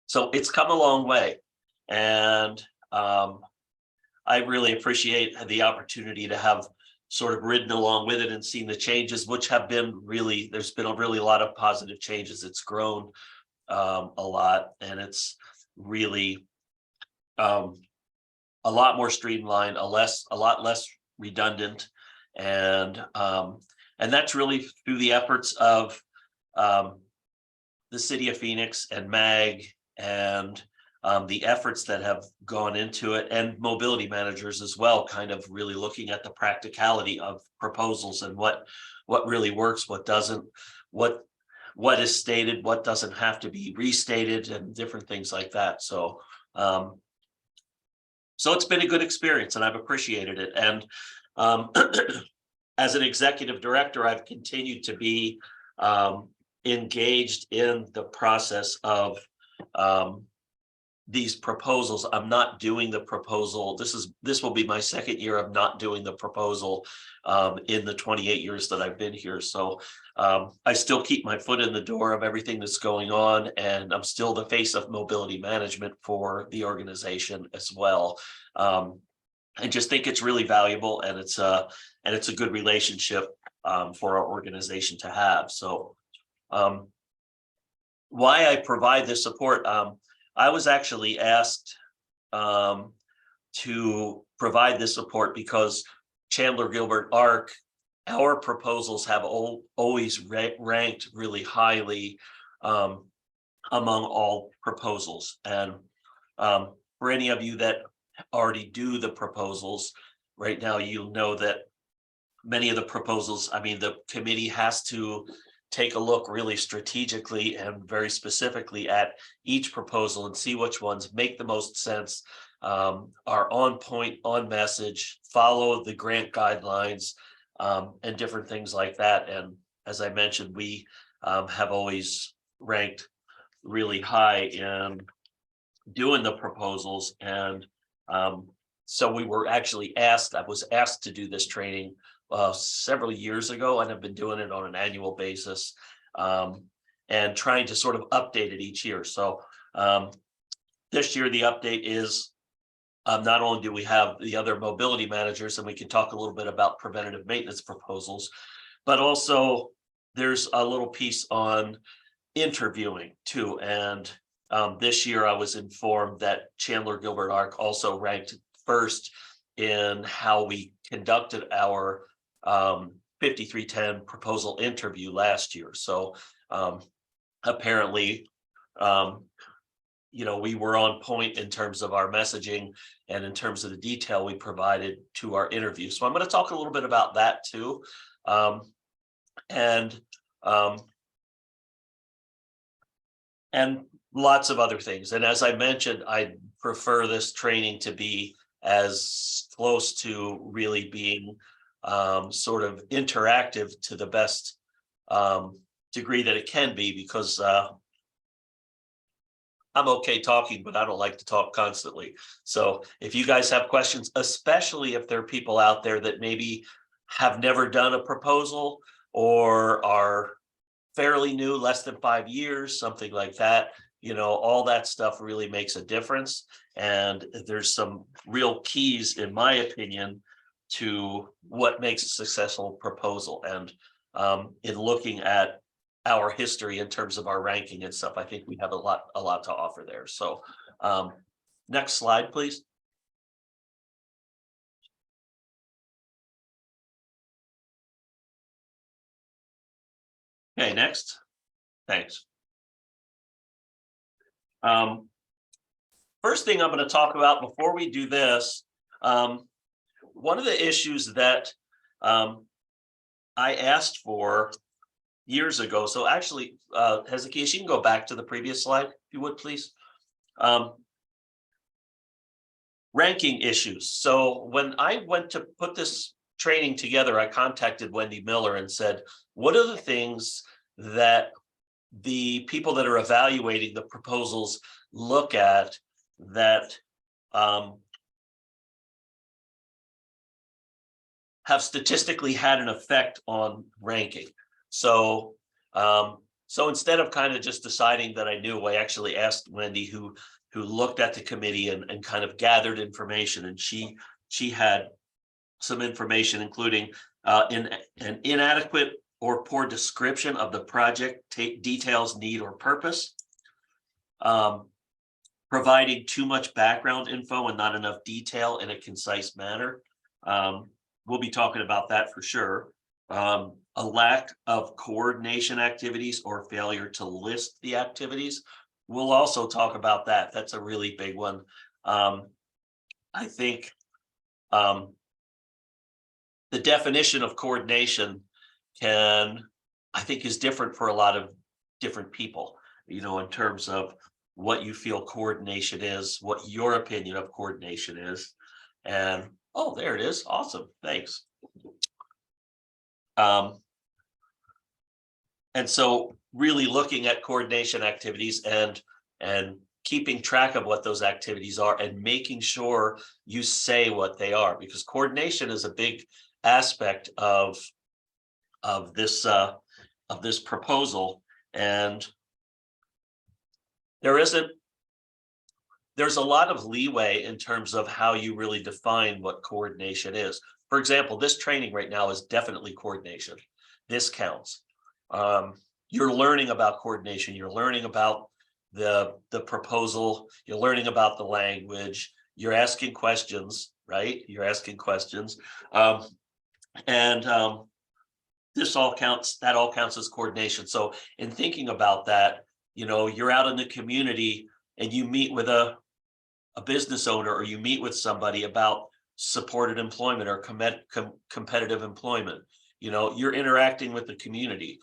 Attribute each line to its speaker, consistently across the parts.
Speaker 1: So it's come a long way, and I really appreciate the opportunity to have sort of ridden along with it and seen the changes, which have been really, there's been a really lot of positive changes. It's grown a lot, and it's really a lot more streamlined, a lot less redundant, and that's really through the efforts of the city of Phoenix and MAG, and the efforts that have gone into it, and mobility managers as well, kind of really looking at the practicality of proposals and what really works, what doesn't, what is stated, what doesn't have to be restated, and different things like that. So so it's been a good experience, and I've appreciated it. And as an executive director, I've continued to be engaged in the process of these proposals. I'm not doing the proposal. This will be my second year of not doing the proposal in the 28 years that I've been here. So I still keep my foot in the door of everything that's going on, and I'm still the face of mobility management for the organization as well. I just think it's really valuable, and it's a good relationship for our organization to have. So why I provide this support, I was actually asked to provide this support because Chandler Gilbert ARC, our proposals have always ranked really highly among all proposals. And for any of you that already do the proposals right now, you'll know that many of the proposals, I mean, the committee has to take a look really strategically and very specifically at each proposal and see which ones make the most sense, are on point, on message, follow the grant guidelines, and different things like that. And as I mentioned, we have always ranked really high in doing the proposals. And so we were actually asked, I was asked to do this training several years ago, and I've been doing it on an annual basis, and trying to sort of update it each year. So this year, the update is not only do we have the other mobility managers, and we can talk a little bit about preventative maintenance proposals, but also there's a little piece on interviewing too. And this year I was informed that Chandler Gilbert ARC also ranked first in how we conducted our 5310 proposal interview last year. So apparently, we were on point in terms of our messaging and in terms of the detail we provided to our interview. So I'm going to talk a little bit about that too. And lots of other things. And as I mentioned, I prefer this training to be as close to really being sort of interactive to the best degree that it can be, because I'm okay talking, but I don't like to talk constantly. So if you guys have questions, especially if there are people out there that maybe have never done a proposal or are fairly new, less than 5 years, something like that, all that stuff really makes a difference. And there's some real keys, in my opinion, to what makes a successful proposal. And in looking at our history in terms of our ranking and stuff, I think we have a lot to offer there. So next slide, please. Okay, next. Thanks. First thing I'm going to talk about before we do this, one of the issues that I asked for years ago. So actually, Hezekiah, you can go back to the previous slide, if you would, please. Ranking issues. So when I went to put this training together, I contacted Wendy Miller and said, what are the things that the people that are evaluating the proposals look at that have statistically had an effect on ranking? So So instead of kind of just deciding that I knew, I actually asked Wendy, who looked at the committee and kind of gathered information, and she had some information, including in an inadequate or poor description of the project details, need, or purpose, providing too much background info and not enough detail in a concise manner. We'll be talking about that for sure. A lack of coordination activities or failure to list the activities. We'll also talk about that. That's a really big one. I think the definition of coordination is different for a lot of different people, in terms of what you feel coordination is, what your opinion of coordination is. And oh, there it is. Awesome. Thanks. And so really looking at coordination activities and keeping track of what those activities are and making sure you say what they are, because coordination is a big aspect of this proposal. And there's a lot of leeway in terms of how you really define what coordination is. For example, this training right now is definitely coordination. This counts. You're learning about coordination. You're learning about the proposal. You're learning about the language. You're asking questions, right? You're asking questions. This all counts. That all counts as coordination. So in thinking about that, you're out in the community and you meet with a business owner, or you meet with somebody about supported employment or competitive employment. You're interacting with the community.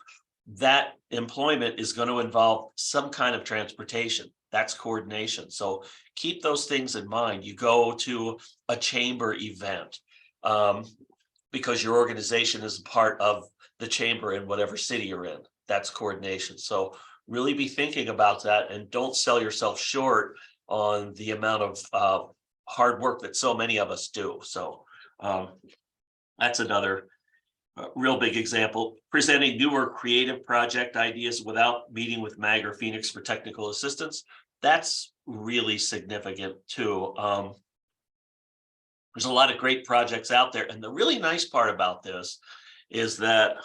Speaker 1: That employment is going to involve some kind of transportation. That's coordination. So keep those things in mind. You go to a chamber event because your organization is part of the chamber in whatever city you're in. That's coordination. So really be thinking about that, and don't sell yourself short on the amount of hard work that so many of us do. So that's another real big example. Presenting newer creative project ideas without meeting with MAG or Phoenix for technical assistance. That's really significant too. There's a lot of great projects out there. And the really nice part about this is that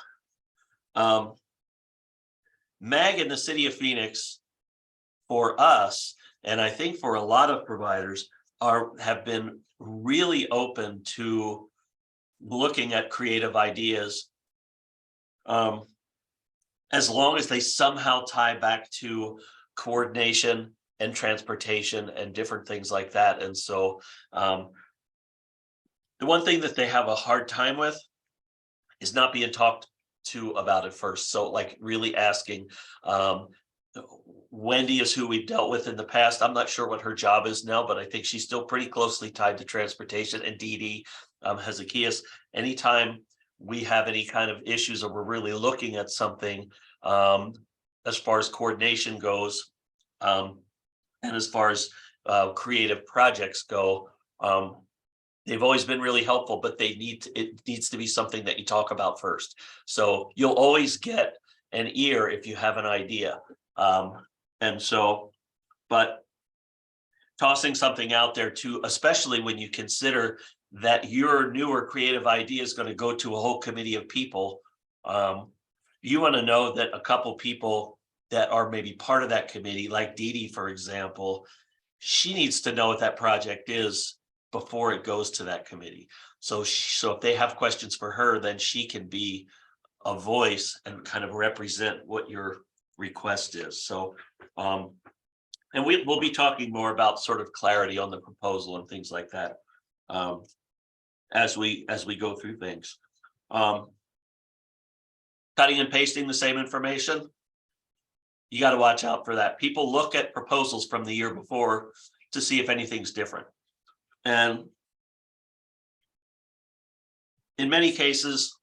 Speaker 1: MAG in the city of Phoenix, for us, and I think for a lot of providers, have been really open to looking at creative ideas, as long as they somehow tie back to coordination and transportation and different things like that. And so the one thing that they have a hard time with is not being talked to about it first. So like really asking, Wendy is who we've dealt with in the past. I'm not sure what her job is now, but I think she's still pretty closely tied to transportation. And Dee Dee Hezekias, anytime we have any kind of issues or we're really looking at something as far as coordination goes, and as far as creative projects go, they've always been really helpful, but it needs to be something that you talk about first. So you'll always get an ear if you have an idea. But tossing something out there too, especially when you consider that your newer creative idea is going to go to a whole committee of people, you want to know that a couple people that are maybe part of that committee, like Dee Dee, for example, she needs to know what that project is before it goes to that committee. So if they have questions for her, then she can be a voice and kind of represent what your request is. So and we'll be talking more about sort of clarity on the proposal and things like that as we go through things. Cutting and pasting the same information, you got to watch out for that. People look at proposals from the year before to see if anything's different, and in many cases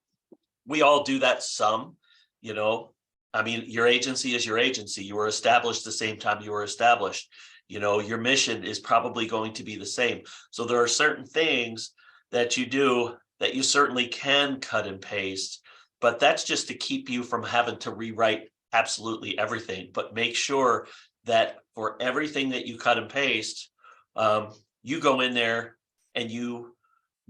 Speaker 1: we all do that some. I mean, your agency is your agency. You were established the same time you were established. Your mission is probably going to be the same. So there are certain things that you do that you certainly can cut and paste, but that's just to keep you from having to rewrite absolutely everything, but make sure that for everything that you cut and paste, you go in there and you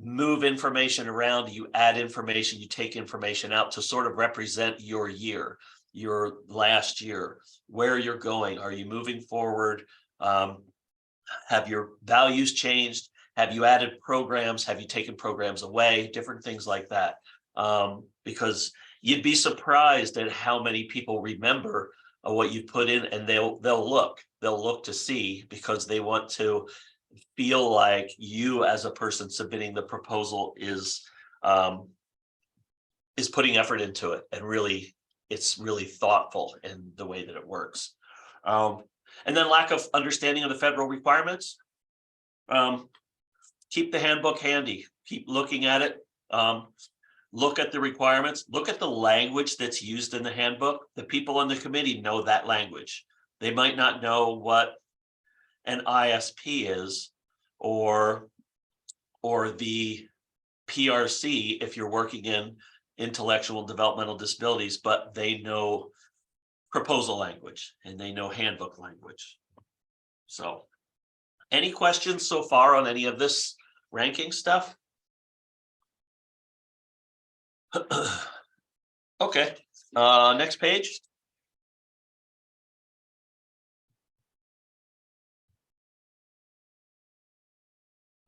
Speaker 1: move information around, you add information, you take information out to sort of represent your year, your last year, where you're going. Are you moving forward? Have your values changed? Have you added programs? Have you taken programs away? Different things like that. Because you'd be surprised at how many people remember what you put in, and they'll look to see, because they want to feel like you as a person submitting the proposal is putting effort into it, and really it's really thoughtful in the way that it works. And then lack of understanding of the federal requirements. Keep the handbook handy, keep looking at it. Look at the requirements, look at the language that's used in the handbook. The people on the committee know that language. They might not know what an ISP is, or the PRC if you're working in intellectual and developmental disabilities, but they know proposal language and they know handbook language. So, any questions so far on any of this ranking stuff? Okay, next page.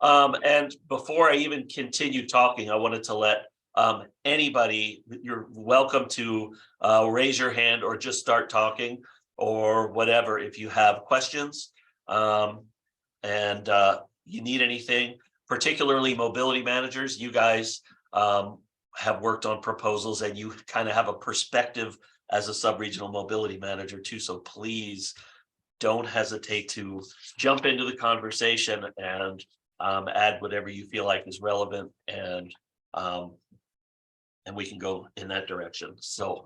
Speaker 1: And before I even continue talking, I wanted to let anybody, you're welcome to raise your hand or just start talking or whatever if you have questions, and you need anything, particularly mobility managers. You guys have worked on proposals and you kind of have a perspective as a sub-regional mobility manager too. So please don't hesitate to jump into the conversation and add whatever you feel like is relevant, and we can go in that direction. So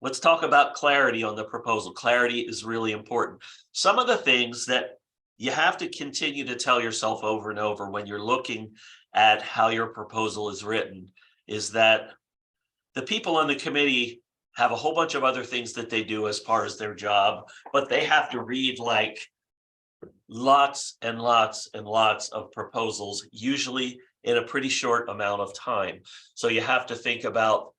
Speaker 1: let's talk about clarity on the proposal. Clarity is really important. Some of the things that you have to continue to tell yourself over and over when you're looking at how your proposal is written is that the people on the committee have a whole bunch of other things that they do as far as their job, but they have to read like lots and lots and lots of proposals, usually in a pretty short amount of time. So you have to think about,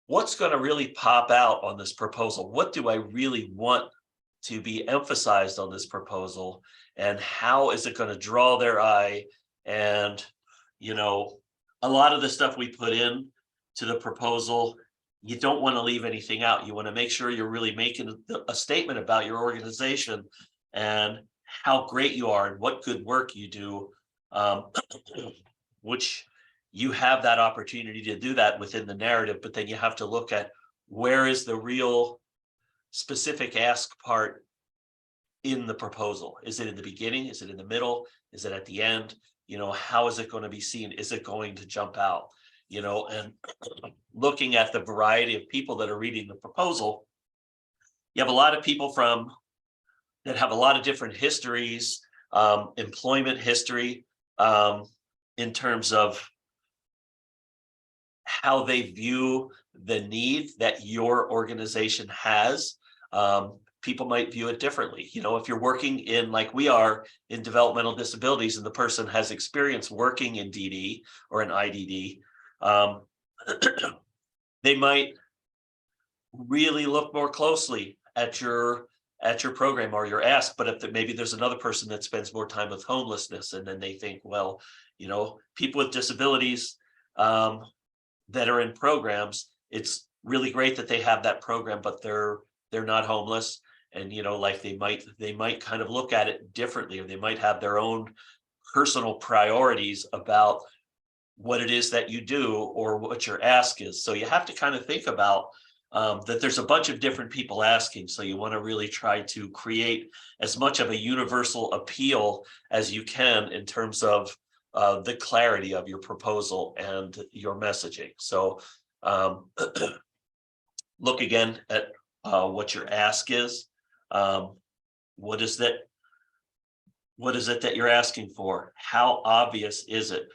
Speaker 1: what's going to really pop out on this proposal? What do I really want to be emphasized on this proposal? And how is it going to draw their eye? And, a lot of the stuff we put in to the proposal, you don't want to leave anything out. You want to make sure you're really making a statement about your organization and how great you are and what good work you do, which you have that opportunity to do that within the narrative, but then you have to look at where is the real specific ask part in the proposal. Is it in the beginning? Is it in the middle? Is it at the end? How is it going to be seen? Is it going to jump out? And looking at the variety of people that are reading the proposal, you have a lot of people that have a lot of different histories, employment history, in terms of how they view the need that your organization has. People might view it differently. If you're working in, like we are, in developmental disabilities, and the person has experience working in DD or an IDD, they might really look more closely at your program or your ask. But if maybe there's another person that spends more time with homelessness, and then they think, well, people with disabilities that are in programs, it's really great that they have that program, but they're not homeless. And like they might kind of look at it differently, or they might have their own personal priorities about what it is that you do or what your ask is. So you have to kind of think about that there's a bunch of different people asking. So you want to really try to create as much of a universal appeal as you can in terms of the clarity of your proposal and your messaging. So look again at what your ask is. What is it that you're asking for? How obvious is it?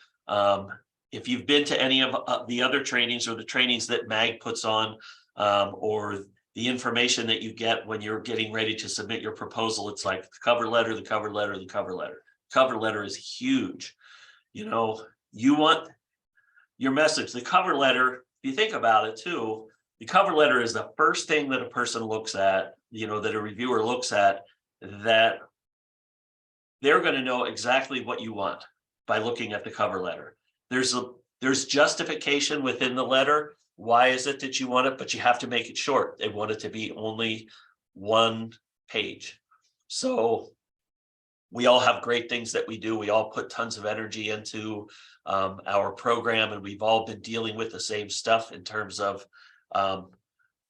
Speaker 1: if you've been to any of the other trainings or the trainings that MAG puts on, or the information that you get when you're getting ready to submit your proposal, it's like the cover letter, the cover letter, the cover letter. Cover letter is huge. You know, you want your message. The cover letter, if you think about it too, the cover letter is the first thing that a person looks at, you know, that a reviewer looks at, that they're going to know exactly what you want by looking at the cover letter. There's justification within the letter. Why is it that you want it? But you have to make it short. They want it to be only one page. So we all have great things that we do. We all put tons of energy into our program, and we've all been dealing with the same stuff in terms of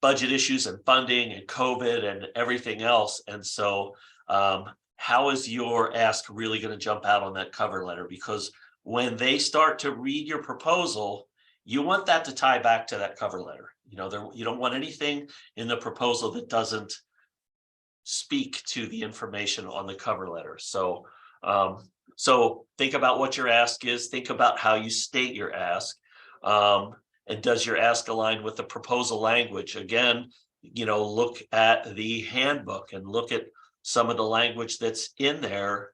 Speaker 1: budget issues and funding and COVID and everything else. And so how is your ask really going to jump out on that cover letter? Because when they start to read your proposal, you want that to tie back to that cover letter. You know, you don't want anything in the proposal that doesn't speak to the information on the cover letter. So so think about what your ask is, think about how you state your ask, and does your ask align with the proposal language? Again, you know, look at the handbook and look at some of the language that's in there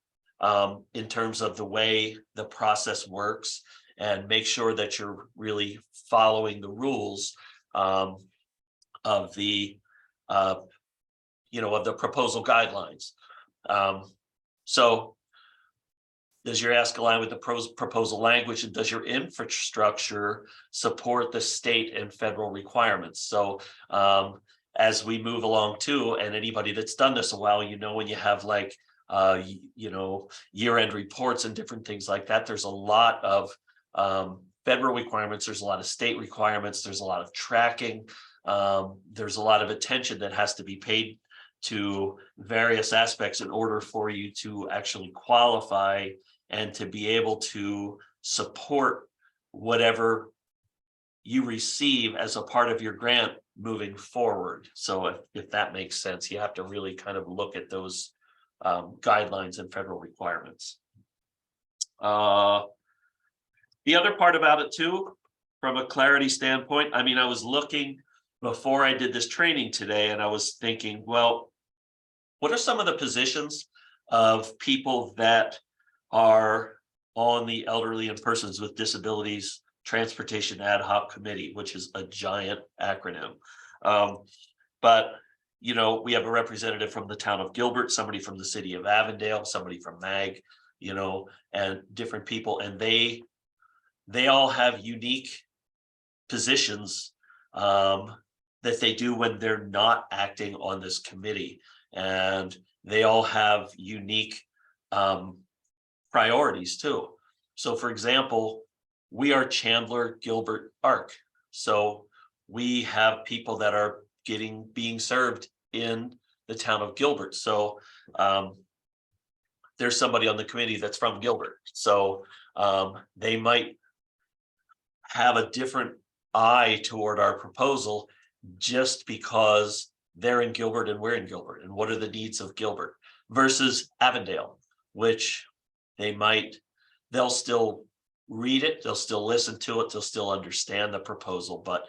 Speaker 1: in terms of the way the process works, and make sure that you're really following the rules of the you know, of the proposal guidelines. So does your ask align with the proposal language, and does your infrastructure support the state and federal requirements? So as we move along too, and anybody that's done this a while, you know, when you have like you know, year-end reports and different things like that, there's a lot of federal requirements, there's a lot of state requirements, there's a lot of tracking, there's a lot of attention that has to be paid to various aspects in order for you to actually qualify and to be able to support whatever you receive as a part of your grant moving forward. So if that makes sense, you have to really kind of look at those guidelines and federal requirements. The other part about it too, from a clarity standpoint, I mean, I was looking before I did this training today, and I was thinking, well, what are some of the positions of people that are on the Elderly and Persons with Disabilities Transportation Ad Hoc Committee, which is a giant acronym. But, you know, we have a representative from the town of Gilbert, somebody from the city of Avondale, somebody from MAG, you know, and different people. And they all have unique positions that they do when they're not acting on this committee. And they all have unique priorities too. So for example, we are Chandler Gilbert ARC. So we have people that are being served in the town of Gilbert. So there's somebody on the committee that's from Gilbert. So they might have a different eye toward our proposal just because they're in Gilbert and we're in Gilbert, and what are the needs of Gilbert versus Avondale, which they'll still read it, they'll still listen to it, they'll still understand the proposal, but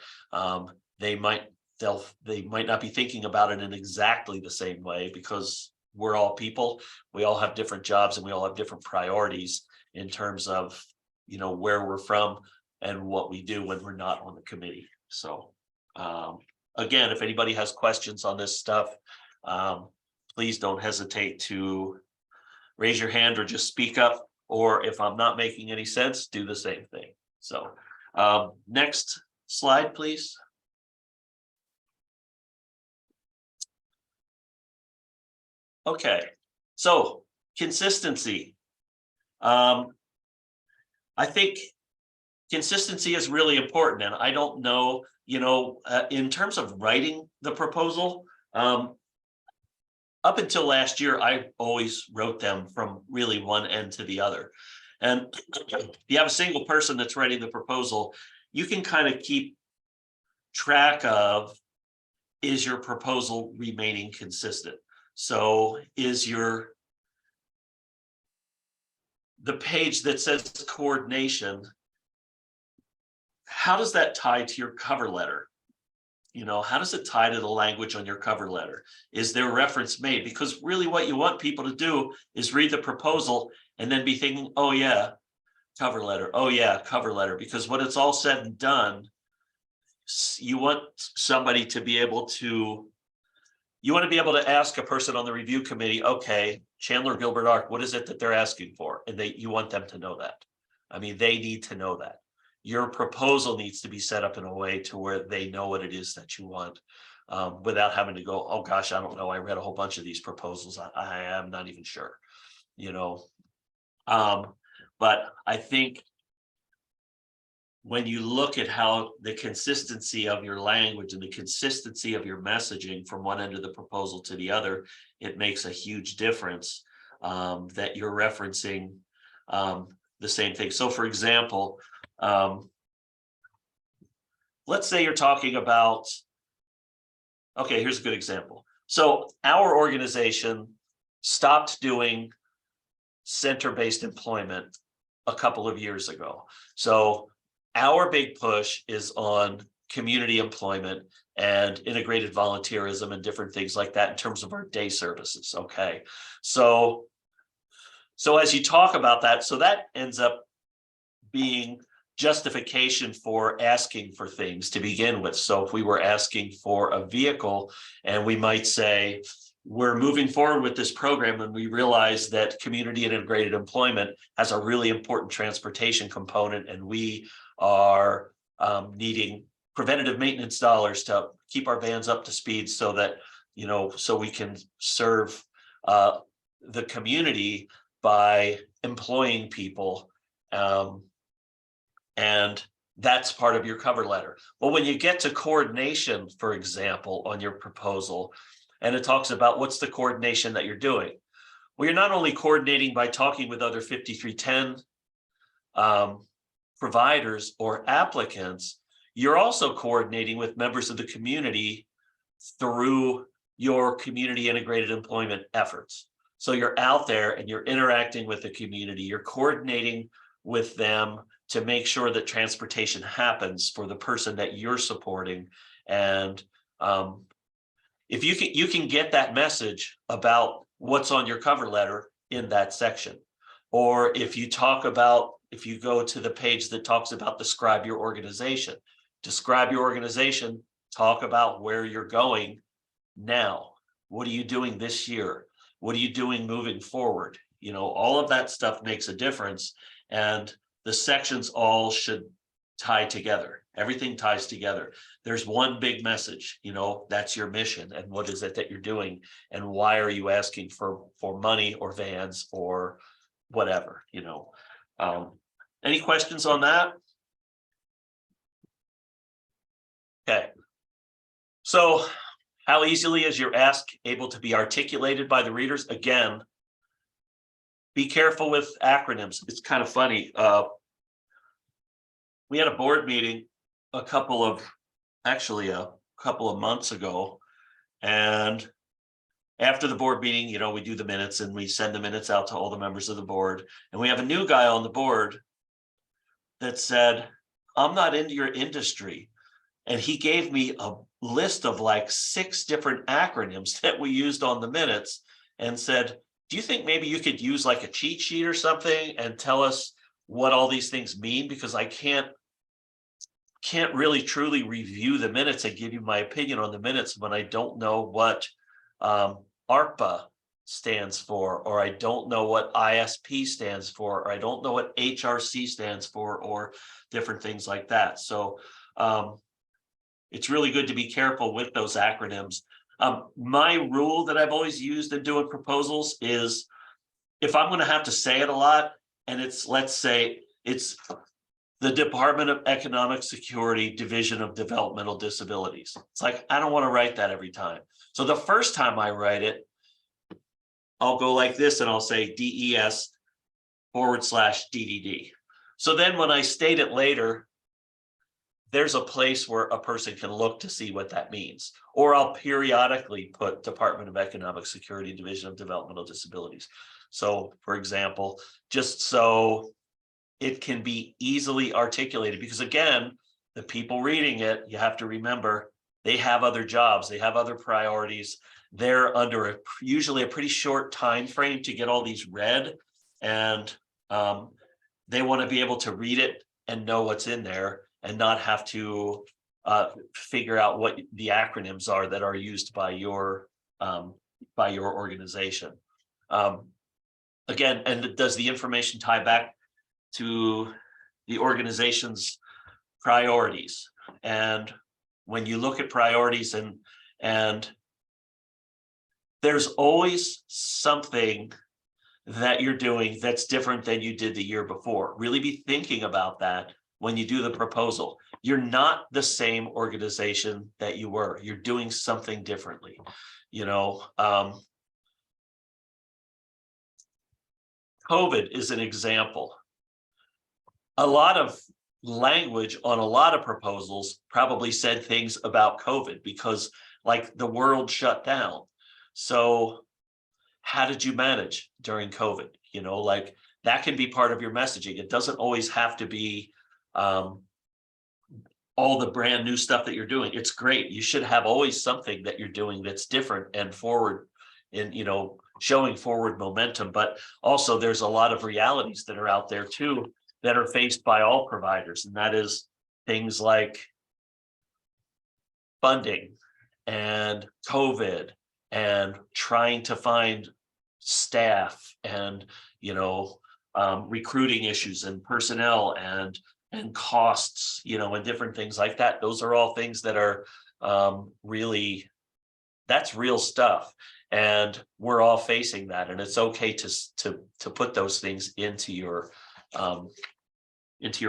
Speaker 1: they might not be thinking about it in exactly the same way, because we're all people, we all have different jobs, and we all have different priorities in terms of, you know, where we're from and what we do when we're not on the committee. So again, if anybody has questions on this stuff, please don't hesitate to raise your hand or just speak up, or if I'm not making any sense, do the same thing. So next slide, please. Okay, so consistency. I think consistency is really important, and I don't know, you know, in terms of writing the proposal, up until last year, I always wrote them from really one end to the other. And if you have a single person that's writing the proposal, you can kind of keep track of, is your proposal remaining consistent? So is the page that says coordination, how does that tie to your cover letter? How does it tie to the language on your cover letter? Is there reference made? Because really what you want people to do is read the proposal and then be thinking, oh yeah, cover letter. Oh yeah, cover letter. Because when it's all said and done, you want somebody to be able to, you want to be able to ask a person on the review committee, okay, Chandler Gilbert Arc, what is it that they're asking for? And you want them to know that. I mean, they need to know that. Your proposal needs to be set up in a way to where they know what it is that you want, without having to go, oh gosh, I don't know. I read a whole bunch of these proposals. I am not even sure, you know. But I think when you look at how the consistency of your language and the consistency of your messaging from one end of the proposal to the other, it makes a huge difference, that you're referencing the same thing. So for example, let's say you're talking about, okay, here's a good example. So our organization stopped doing center-based employment a couple of years ago. So our big push is on community employment and integrated volunteerism and different things like that in terms of our day services. Okay. So as you talk about that, so that ends up being justification for asking for things to begin with. So if we were asking for a vehicle and we might say, we're moving forward with this program and we realize that community and integrated employment has a really important transportation component, and we are needing preventative maintenance dollars to keep our vans up to speed so that, so we can serve the community by employing people. And that's part of your cover letter. Well, when you get to coordination, for example, on your proposal, and it talks about what's the coordination that you're doing. Well, you're not only coordinating by talking with other 5310 providers or applicants, you're also coordinating with members of the community through your community integrated employment efforts. So you're out there and you're interacting with the community, you're coordinating with them to make sure that transportation happens for the person that you're supporting. And if you can get that message about what's on your cover letter in that section, or if you go to the page that talks about describe your organization, talk about where you're going now. What are you doing this year? What are you doing moving forward? All of that stuff makes a difference, and the sections all should tie together. Everything ties together. There's one big message, that's your mission and what is it that you're doing and why are you asking for money or vans or whatever, Any questions on that? Okay. So how easily is your ask able to be articulated by the readers? Again, be careful with acronyms. It's kind of funny. We had a board meeting a couple of months ago, and after the board meeting, we do the minutes and we send the minutes out to all the members of the board, and we have a new guy on the board that said, I'm not into your industry, and he gave me a list of like 6 different acronyms that we used on the minutes and said, do you think maybe you could use like a cheat sheet or something and tell us what all these things mean, because I can't really truly review the minutes and give you my opinion on the minutes when I don't know what ARPA stands for, or I don't know what ISP stands for, or I don't know what HRC stands for, or different things like that. So it's really good to be careful with those acronyms. My rule that I've always used in doing proposals is, if I'm going to have to say it a lot, and let's say it's the Department of Economic Security, Division of Developmental Disabilities. It's like, I don't want to write that every time. So the first time I write it, I'll go like this and I'll say DES/DDD. So then when I state it later, there's a place where a person can look to see what that means. Or I'll periodically put Department of Economic Security, Division of Developmental Disabilities. So for example, just so it can be easily articulated, because again, the people reading it, you have to remember, they have other jobs, they have other priorities. They're under usually a pretty short time frame to get all these read, and they want to be able to read it and know what's in there and not have to figure out what the acronyms are that are used by your organization. Again, and does the information tie back to the organization's priorities? And when you look at priorities, and there's always something that you're doing that's different than you did the year before. Really be thinking about that when you do the proposal. You're not the same organization that you were. You're doing something differently. You know, COVID is an example. A lot of language on a lot of proposals probably said things about COVID because, like, the world shut down. So how did you manage during COVID? You know, like, that can be part of your messaging. It doesn't always have to be all the brand new stuff that you're doing. It's great. You should have always something that you're doing that's different and forward in, you know, showing forward momentum. But also there's a lot of realities that are out there too that are faced by all providers. And that is things like funding and COVID and trying to find staff and, you know, recruiting issues and personnel and costs, you know, and different things like that. Those are all things that are really, that's real stuff. And we're all facing that. And it's okay to put those things into your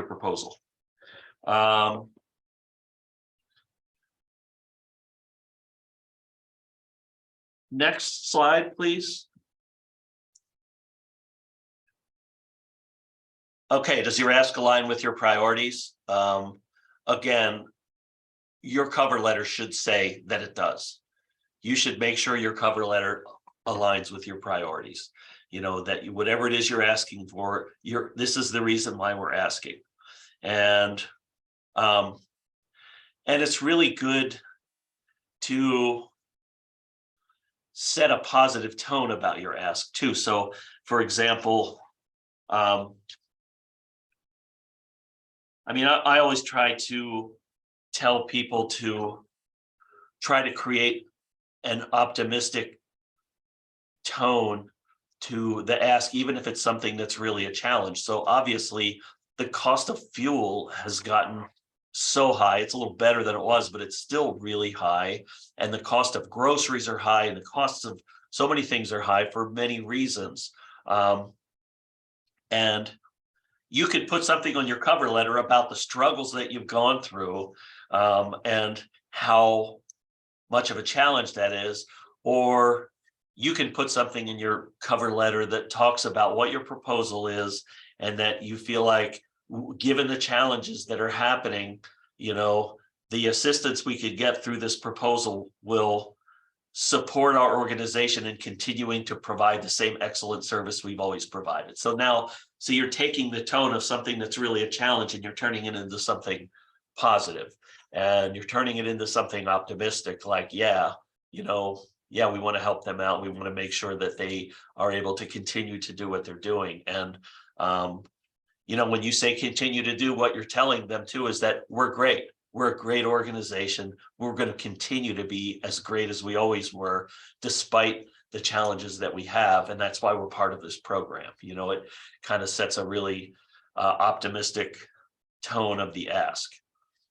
Speaker 1: proposal. Next slide, please. Okay, does your ask align with your priorities? Again, your cover letter should say that it does. You should make sure your cover letter aligns with your priorities. You know, that whatever it is you're asking for, this is the reason why we're asking. And it's really good to set a positive tone about your ask too. So, for example, I mean, I always try to tell people to try to create an optimistic tone to the ask, even if it's something that's really a challenge. So obviously, the cost of fuel has gotten so high. It's a little better than it was, but it's still really high. And the cost of groceries are high, and the costs of so many things are high for many reasons. And you could put something on your cover letter about the struggles that you've gone through and how much of a challenge that is, or you can put something in your cover letter that talks about what your proposal is and that you feel like, given the challenges that are happening, you know, the assistance we could get through this proposal will support our organization in continuing to provide the same excellent service we've always provided. So you're taking the tone of something that's really a challenge and you're turning it into something positive, and you're turning it into something optimistic, like, yeah, you know, yeah, we want to help them out. We want to make sure that they are able to continue to do what they're doing. And, you know, when you say continue to do, what you're telling them too is that we're great. We're a great organization. We're going to continue to be as great as we always were, despite the challenges that we have. And that's why we're part of this program. You know, it kind of sets a really optimistic tone of the ask.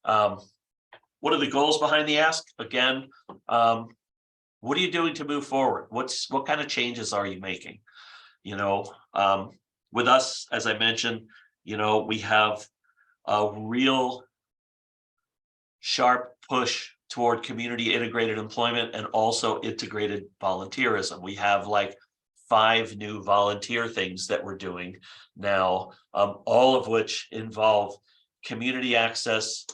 Speaker 1: What are the goals behind the ask? Again, what are you doing to move forward? What kind of changes are you making? You know, with us, as I mentioned, you know, we have a real sharp push toward community integrated employment and also integrated volunteerism. We have like 5 new volunteer things that we're doing now, all of which involve community access,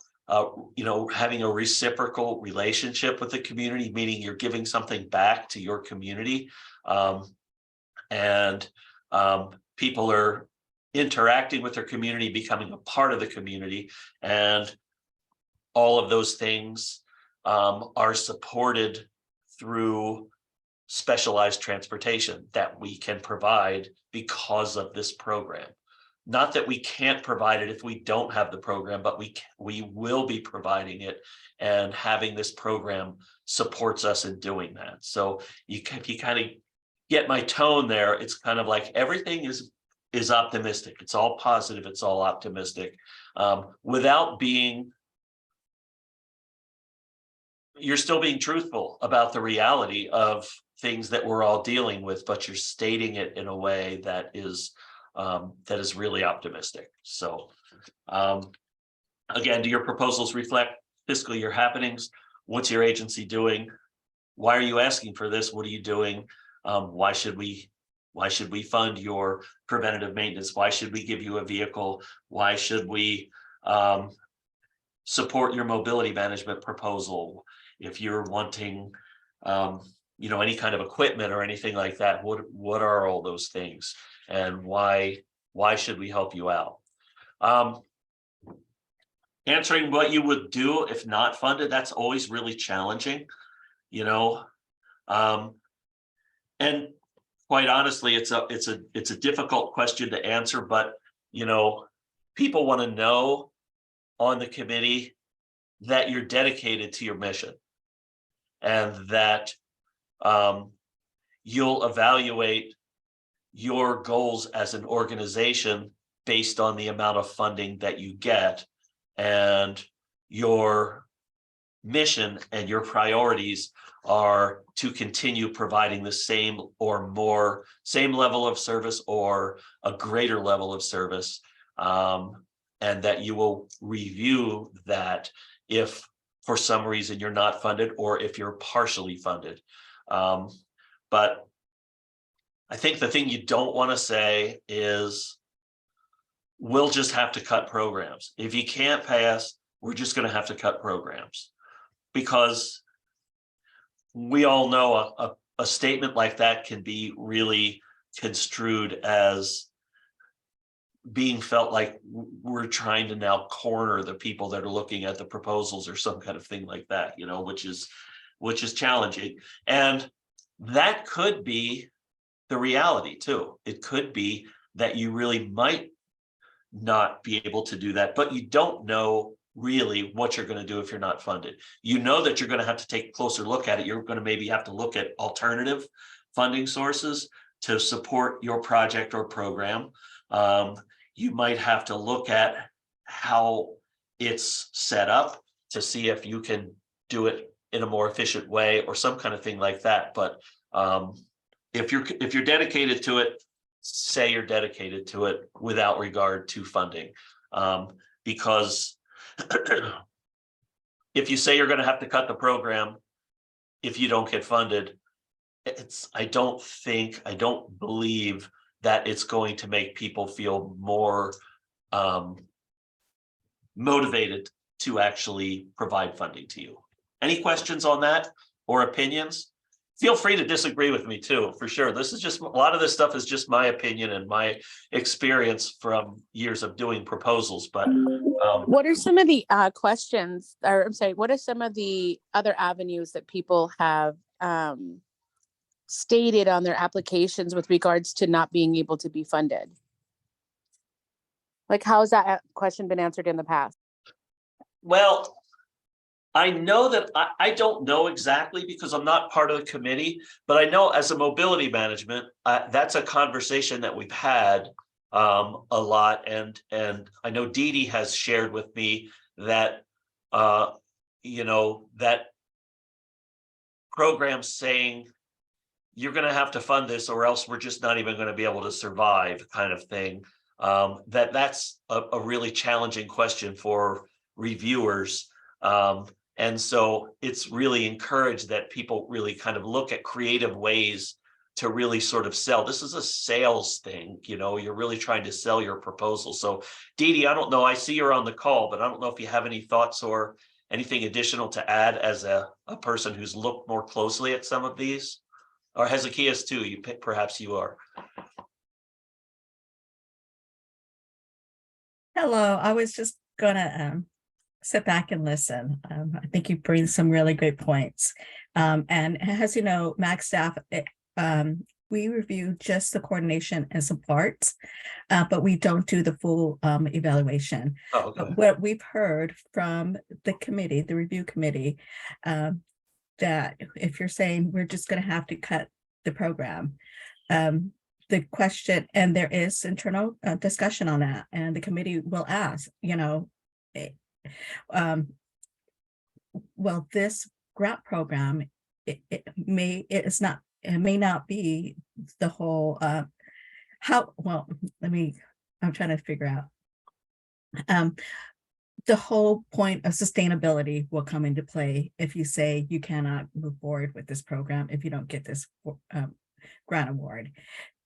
Speaker 1: you know, having a reciprocal relationship with the community, meaning you're giving something back to your community, and people are interacting with their community, becoming a part of the community. And all of those things are supported through specialized transportation that we can provide because of this program. Not that we can't provide it if we don't have the program, but we will be providing it, and having this program supports us in doing that. So if you kind of get my tone there, it's kind of like everything is optimistic. It's all positive. It's all optimistic, without being. You're still being truthful about the reality of things that we're all dealing with, but you're stating it in a way that is really optimistic. So again, do your proposals reflect fiscal year happenings? What's your agency doing? Why are you asking for this? What are you doing? Why should we fund your preventative maintenance? Why should we give you a vehicle? Why should we support your mobility management proposal? If you're wanting any kind of equipment or anything like that, what are all those things, and why should we help you out? Answering what you would do if not funded, that's always really challenging, and quite honestly, it's a difficult question to answer, but people want to know on the committee that you're dedicated to your mission, and that you'll evaluate your goals as an organization based on the amount of funding that you get, and your mission and your priorities are to continue providing the same level of service or a greater level of service, and that you will review that if for some reason you're not funded, or if you're partially funded. But I think the thing you don't want to say is, we'll just have to cut programs. If you can't pay us, we're just going to have to cut programs. Because we all know a statement like that can be really construed as being felt like we're trying to now corner the people that are looking at the proposals or some kind of thing like that, which is challenging. And that could be the reality too. It could be that you really might not be able to do that, but you don't know really what you're going to do if you're not funded. You know that you're going to have to take a closer look at it. You're going to maybe have to look at alternative funding sources to support your project or program. You might have to look at how it's set up to see if you can do it in a more efficient way or some kind of thing like that. But if you're dedicated to it, say you're dedicated to it without regard to funding, because if you say you're going to have to cut the program if you don't get funded, I don't believe that it's going to make people feel more motivated to actually provide funding to you. Any questions on that or opinions? Feel free to disagree with me too, for sure. This is just, a lot of this stuff is just my opinion and my experience from years of doing proposals. But
Speaker 2: what are some of the questions, or I'm sorry, what are some of the other avenues that people have stated on their applications with regards to not being able to be funded? Like, how has that question been answered in the past?
Speaker 1: Well, I know that I don't know exactly because I'm not part of the committee, but I know as a mobility management, that's a conversation that we've had a lot. And I know Dee Dee has shared with me that, that program saying you're going to have to fund this or else we're just not even going to be able to survive kind of thing. That's a really challenging question for reviewers. And so it's really encouraged that people really kind of look at creative ways to really sort of sell. This is a sales thing, you're really trying to sell your proposal. So Dee Dee, I don't know, I see you're on the call, but I don't know if you have any thoughts or anything additional to add as a person who's looked more closely at some of these, or Hezekiah's too, perhaps you are.
Speaker 3: Hello, I was just gonna sit back and listen. I think you bring some really great points. And as you know, MAC staff, we review just the coordination and support, but we don't do the full evaluation.
Speaker 1: Oh,
Speaker 3: But
Speaker 1: okay.
Speaker 3: what we've heard from the committee, the review committee, that if you're saying we're just going to have to cut the program, the question, and there is internal discussion on that, and the committee will ask, well, this grant program, it may not be the whole, I'm trying to figure out. The whole point of sustainability will come into play if you say you cannot move forward with this program if you don't get this grant award.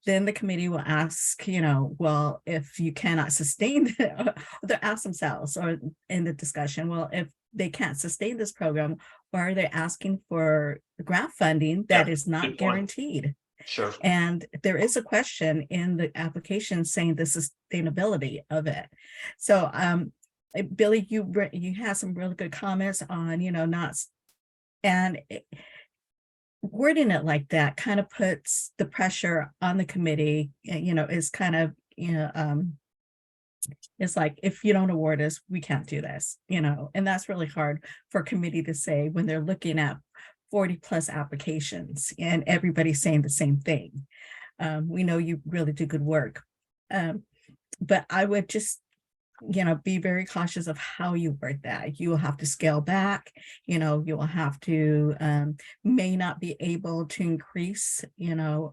Speaker 3: Then the committee will ask, well, if you cannot sustain, they'll ask themselves, or in the discussion, well, if they can't sustain this program, why are they asking for grant funding that is not guaranteed?
Speaker 1: Sure.
Speaker 3: And there is a question in the application saying the sustainability of it. So, Billy, you had some really good comments on, wording it like that kind of puts the pressure on the committee, is kind of, it's like, if you don't award us, we can't do this, and that's really hard for a committee to say when they're looking at 40 plus applications and everybody's saying the same thing. We know you really do good work. But I would just, be very cautious of how you word that. You will have to scale back, you will have to, may not be able to increase, your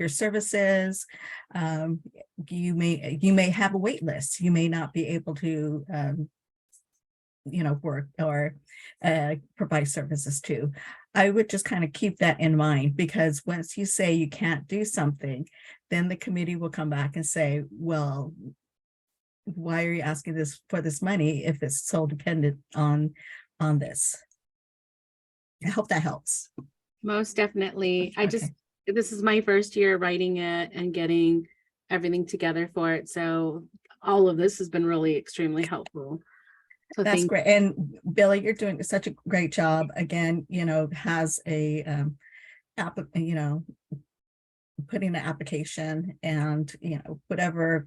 Speaker 3: services. You may have a wait list. You may not be able to, work or provide services to. I would just kind of keep that in mind, because once you say you can't do something, then the committee will come back and say, well, why are you asking this for this money if it's so dependent on this? I hope that helps.
Speaker 2: Most definitely.
Speaker 3: Okay.
Speaker 2: This is my first year writing it and getting everything together for it. So all of this has been really extremely helpful. So
Speaker 3: That's great. And Billy, you're doing such a great job. Again, has a, putting an application and, whatever,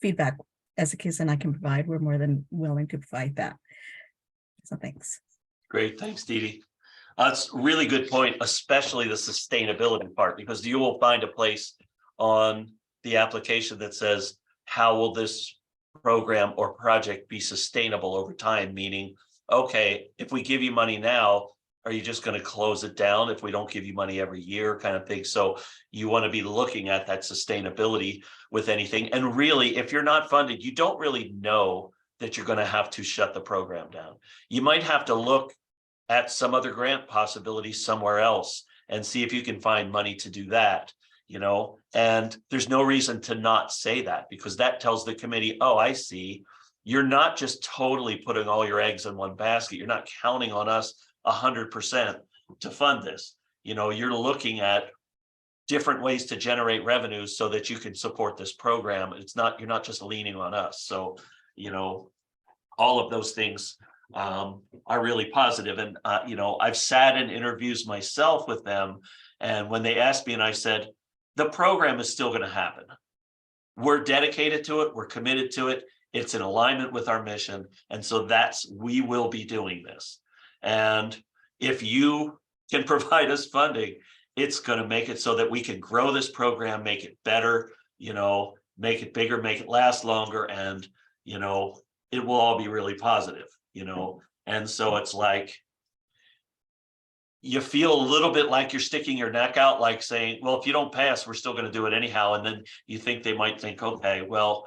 Speaker 3: feedback as a case and I can provide, we're more than willing to provide that. So thanks.
Speaker 1: Great. Thanks, Dee Dee. That's a really good point, especially the sustainability part, because you will find a place on the application that says, how will this program or project be sustainable over time? Meaning, okay, if we give you money now, are you just going to close it down if we don't give you money every year, kind of thing? So you want to be looking at that sustainability with anything. And really, if you're not funded, you don't really know that you're going to have to shut the program down. You might have to look at some other grant possibilities somewhere else and see if you can find money to do that, and there's no reason to not say that, because that tells the committee, oh, I see, you're not just totally putting all your eggs in one basket. You're not counting on us 100% to fund this. You're looking at different ways to generate revenues so that you can support this program. You're not just leaning on us. So, all of those things are really positive. And, I've sat in interviews myself with them. And when they asked me, and I said, the program is still going to happen. We're dedicated to it. We're committed to it. It's in alignment with our mission. And so we will be doing this. And if you can provide us funding, it's going to make it so that we can grow this program, make it better, make it bigger, make it last longer. And, it will all be really positive, and so it's like, you feel a little bit like you're sticking your neck out, like saying, well, if you don't pass, we're still going to do it anyhow. And then you think they might think, okay, well,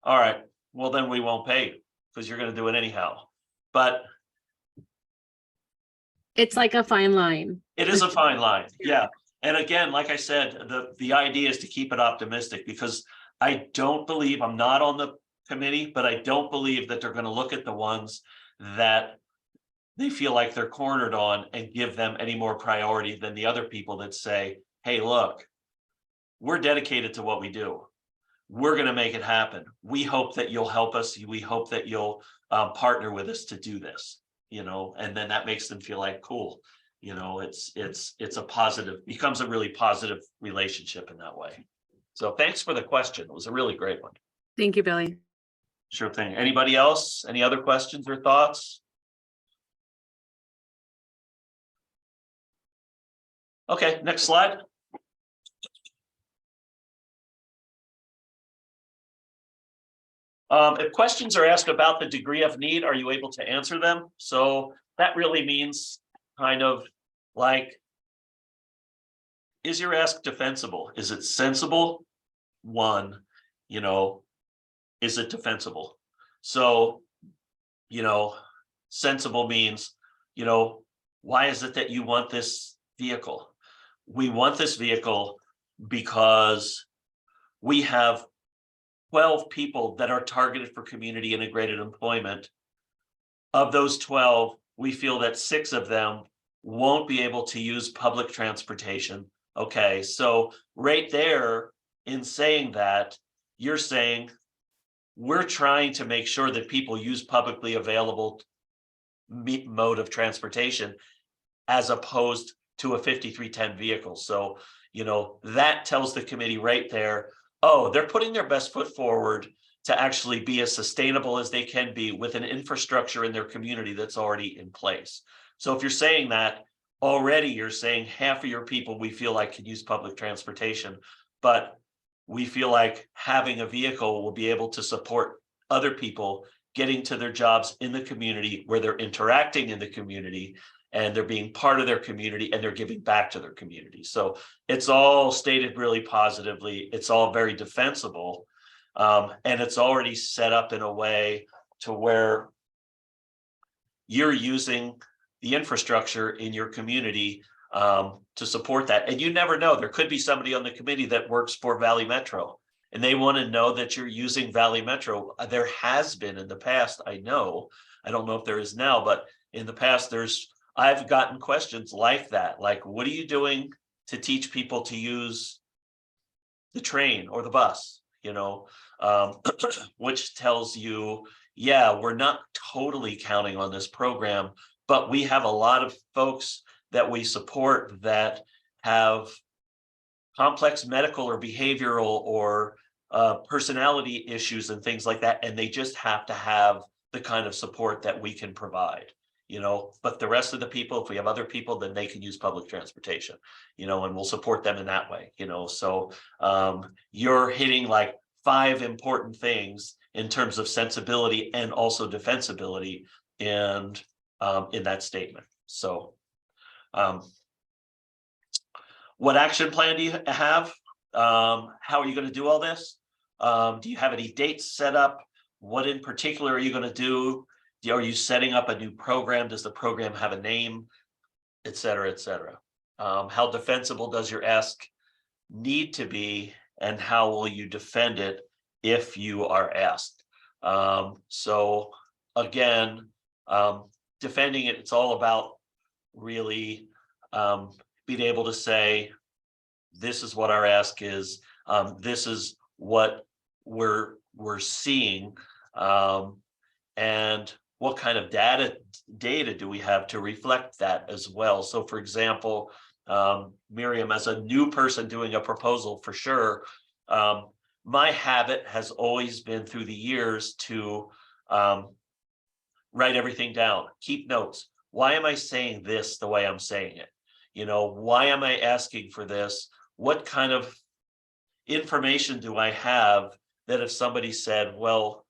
Speaker 1: all right, well, then we won't pay you because you're going to do it anyhow. But
Speaker 2: it's like a fine line.
Speaker 1: It is a fine line. Yeah. And again, like I said, the idea is to keep it optimistic, because I don't believe, I'm not on the committee, but I don't believe that they're going to look at the ones that they feel like they're cornered on and give them any more priority than the other people that say, hey, look, we're dedicated to what we do. We're going to make it happen. We hope that you'll help us. We hope that you'll partner with us to do this, and then that makes them feel like, cool, it's a positive, becomes a really positive relationship in that way. So thanks for the question. It was a really great one.
Speaker 2: Thank you, Billy.
Speaker 1: Sure thing. Anybody else? Any other questions or thoughts? Okay, next slide. If questions are asked about the degree of need, are you able to answer them? So that really means kind of like, is your ask defensible? Is it sensible? One, is it defensible? So, sensible means, why is it that you want this vehicle? We want this vehicle because we have 12 people that are targeted for community integrated employment. Of those 12, we feel that 6 of them won't be able to use public transportation. Okay, so right there, in saying that, you're saying we're trying to make sure that people use publicly available mode of transportation as opposed to a 5310 vehicle. So, that tells the committee right there, oh, they're putting their best foot forward to actually be as sustainable as they can be with an infrastructure in their community that's already in place. So if you're saying that, already you're saying half of your people we feel like can use public transportation, but we feel like having a vehicle will be able to support other people getting to their jobs in the community where they're interacting in the community and they're being part of their community and they're giving back to their community. So it's all stated really positively. It's all very defensible. And it's already set up in a way to where you're using the infrastructure in your community to support that. And you never know, there could be somebody on the committee that works for Valley Metro and they want to know that you're using Valley Metro. There has been in the past, I don't know if there is now, but in the past I've gotten questions like that, like, what are you doing to teach people to use the train or the bus, which tells you, yeah, we're not totally counting on this program, but we have a lot of folks that we support that have complex medical or behavioral or personality issues and things like that, and they just have to have the kind of support that we can provide. But the rest of the people, if we have other people, then they can use public transportation, and we'll support them in that way, so you're hitting like 5 important things in terms of sensibility and also defensibility and in that statement. So what action plan do you have? How are you going to do all this? Do you have any dates set up? What in particular are you going to do? Are you setting up a new program? Does the program have a name, et cetera, et cetera? How defensible does your ask need to be, and how will you defend it if you are asked? So again, defending it, it's all about really being able to say, this is what our ask is. This is what we're seeing, and what kind of data do we have to reflect that as well? So for example, Miriam, as a new person doing a proposal, for sure, my habit has always been through the years to write everything down, keep notes. Why am I saying this the way I'm saying it? Why am I asking for this? What kind of information do I have that if somebody said, well,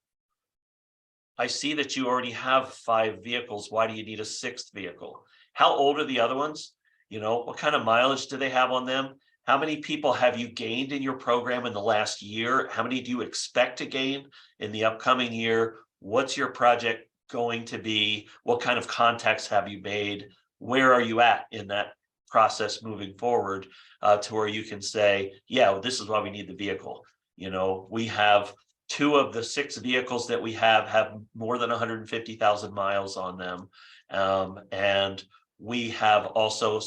Speaker 1: I see that you already have 5 vehicles. Why do you need a 6th vehicle? How old are the other ones? What kind of mileage do they have on them? How many people have you gained in your program in the last year? How many do you expect to gain in the upcoming year? What's your project going to be? What kind of contacts have you made? Where are you at in that process moving forward to where you can say, yeah, well, this is why we need the vehicle. We have 2 of the 6 vehicles that we have more than 150,000 miles on them. And we have also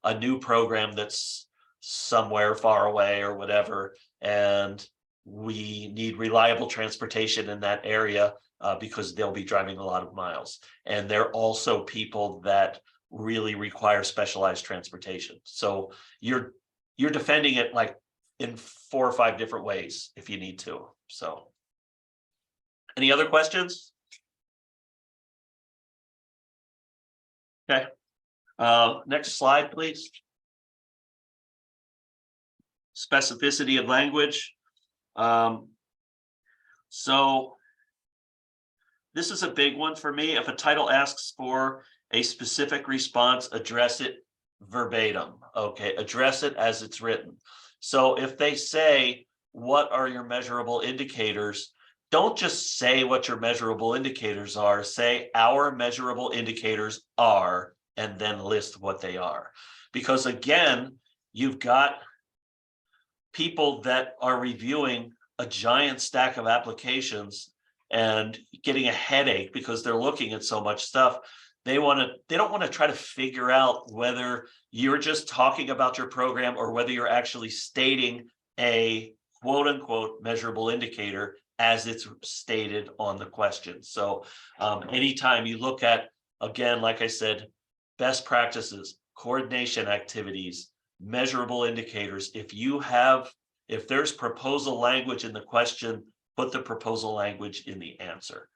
Speaker 1: a new program that's somewhere far away or whatever. And we need reliable transportation in that area. because they'll be driving a lot of miles. And they're also people that really require specialized transportation. So you're defending it like in 4 or 5 different ways if you need to. So any other questions? Okay. Next slide, please. Specificity of language. So this is a big one for me. If a title asks for a specific response, address it verbatim. Okay, address it as it's written. So if they say, what are your measurable indicators? Don't just say what your measurable indicators are. Say our measurable indicators are, and then list what they are. Because again, you've got people that are reviewing a giant stack of applications and getting a headache because they're looking at so much stuff. They don't want to try to figure out whether you're just talking about your program or whether you're actually stating a quote unquote measurable indicator as it's stated on the question. So anytime you look at, again, like I said, best practices, coordination activities, measurable indicators, if there's proposal language in the question, put the proposal language in the answer.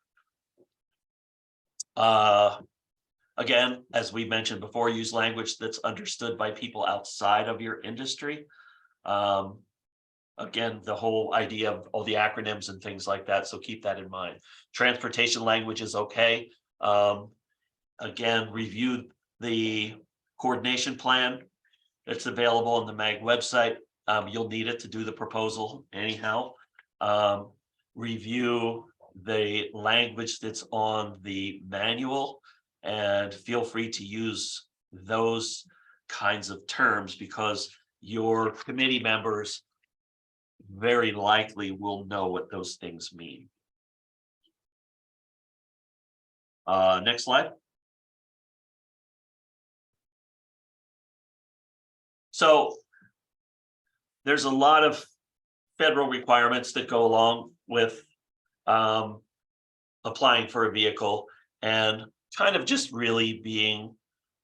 Speaker 1: Again, as we mentioned before, use language that's understood by people outside of your industry. Again, the whole idea of all the acronyms and things like that, so keep that in mind. Transportation language is okay. Again, review the coordination plan. It's available on the MAG website. You'll need it to do the proposal anyhow. Review the language that's on the manual and feel free to use those kinds of terms because your committee members very likely will know what those things mean. Next slide. So there's a lot of federal requirements that go along with applying for a vehicle, and kind of just really being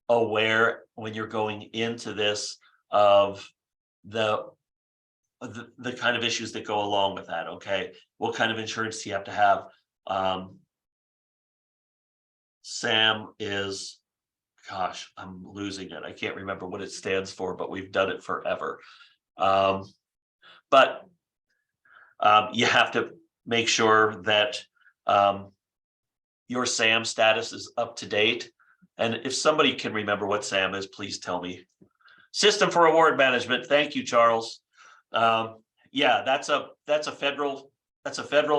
Speaker 1: aware when you're going into this of the kind of issues that go along with that. Okay, what kind of insurance do you have to have? SAM is, gosh, I'm losing it. I can't remember what it stands for, but we've done it forever. But you have to make sure that your SAM status is up to date. And if somebody can remember what SAM is, please tell me. System for Award Management. Thank you, Charles. Yeah, that's a federal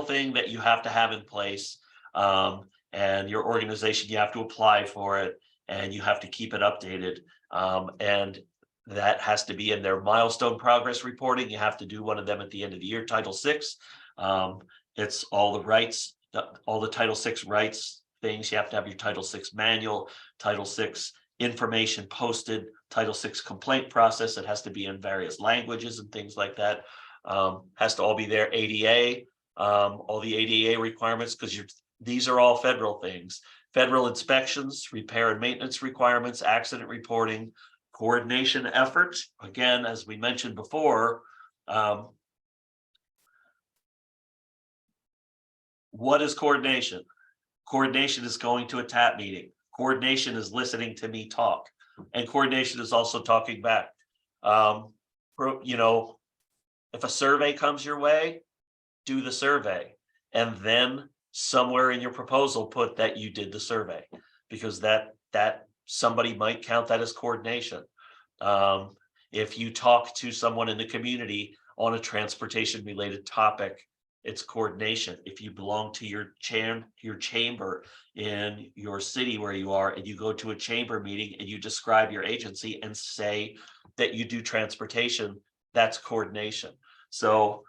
Speaker 1: thing that you have to have in place. And your organization, you have to apply for it and you have to keep it updated. And that has to be in their milestone progress reporting. You have to do one of them at the end of the year. Title VI. It's all the rights, all the Title VI rights things. You have to have your Title VI manual, Title VI information posted, Title VI complaint process. It has to be in various languages and things like that. Has to all be there. ADA, all the ADA requirements, because these are all federal things. Federal inspections, repair and maintenance requirements, accident reporting, coordination efforts. Again, as we mentioned before, what is coordination? Coordination is going to a TAP meeting. Coordination is listening to me talk. And coordination is also talking back. You know, if a survey comes your way, do the survey. And then somewhere in your proposal, put that you did the survey, because that somebody might count that as coordination. If you talk to someone in the community on a transportation related topic, it's coordination. If you belong to your chamber in your city where you are, and you go to a chamber meeting and you describe your agency and say that you do transportation, that's coordination. So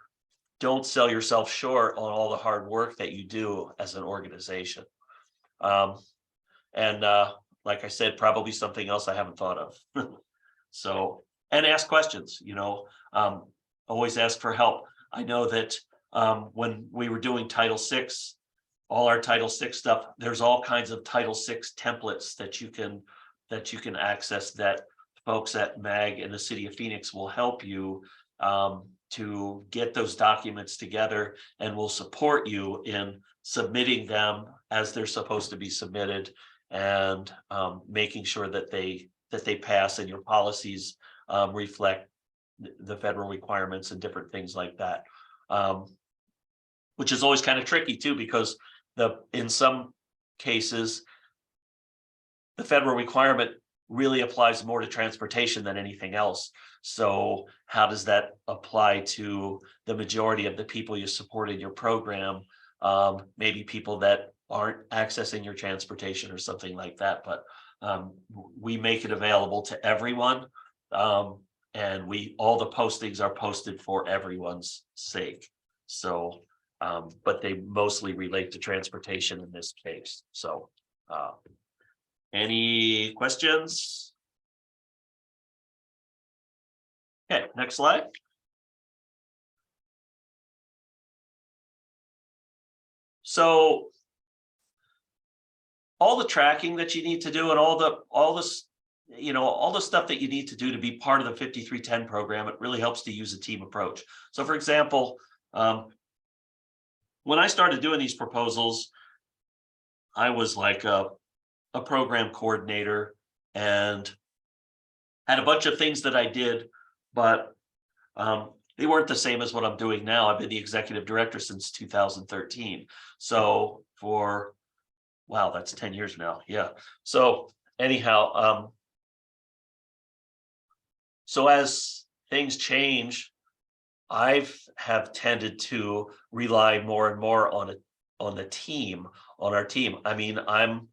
Speaker 1: don't sell yourself short on all the hard work that you do as an organization. And like I said, probably something else I haven't thought of. So, and ask questions, you know, always ask for help. I know that when we were doing Title VI, all our Title VI stuff, there's all kinds of Title VI templates that you can access, that folks at MAG and the city of Phoenix will help you to get those documents together, and will support you in submitting them as they're supposed to be submitted, and making sure that they pass and your policies reflect the federal requirements and different things like that. Which is always kind of tricky too, because in some cases, the federal requirement really applies more to transportation than anything else. So how does that apply to the majority of the people you support in your program? Maybe people that aren't accessing your transportation or something like that, but we make it available to everyone. And all the postings are posted for everyone's sake. So, but they mostly relate to transportation in this case. So, any questions? Okay, next slide. So all the tracking that you need to do, and all the stuff that you need to do to be part of the 5310 program, it really helps to use a team approach. So for example, when I started doing these proposals, I was like a program coordinator and had a bunch of things that I did, but they weren't the same as what I'm doing now. I've been the executive director since 2013. So wow, that's 10 years now. Yeah. So anyhow, so as things change, have tended to rely more and more on our team. I mean, I'm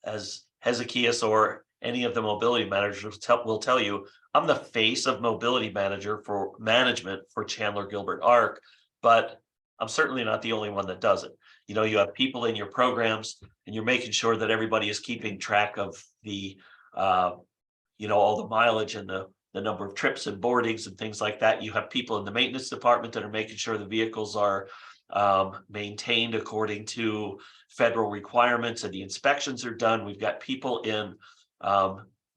Speaker 1: as Hezekias or any of the mobility managers will tell you, I'm the face of mobility management for Chandler Gilbert Arc, but I'm certainly not the only one that does it. You know, you have people in your programs, and you're making sure that everybody is keeping track of the, all the mileage and the number of trips and boardings and things like that. You have people in the maintenance department that are making sure the vehicles are maintained according to federal requirements and the inspections are done. We've got people in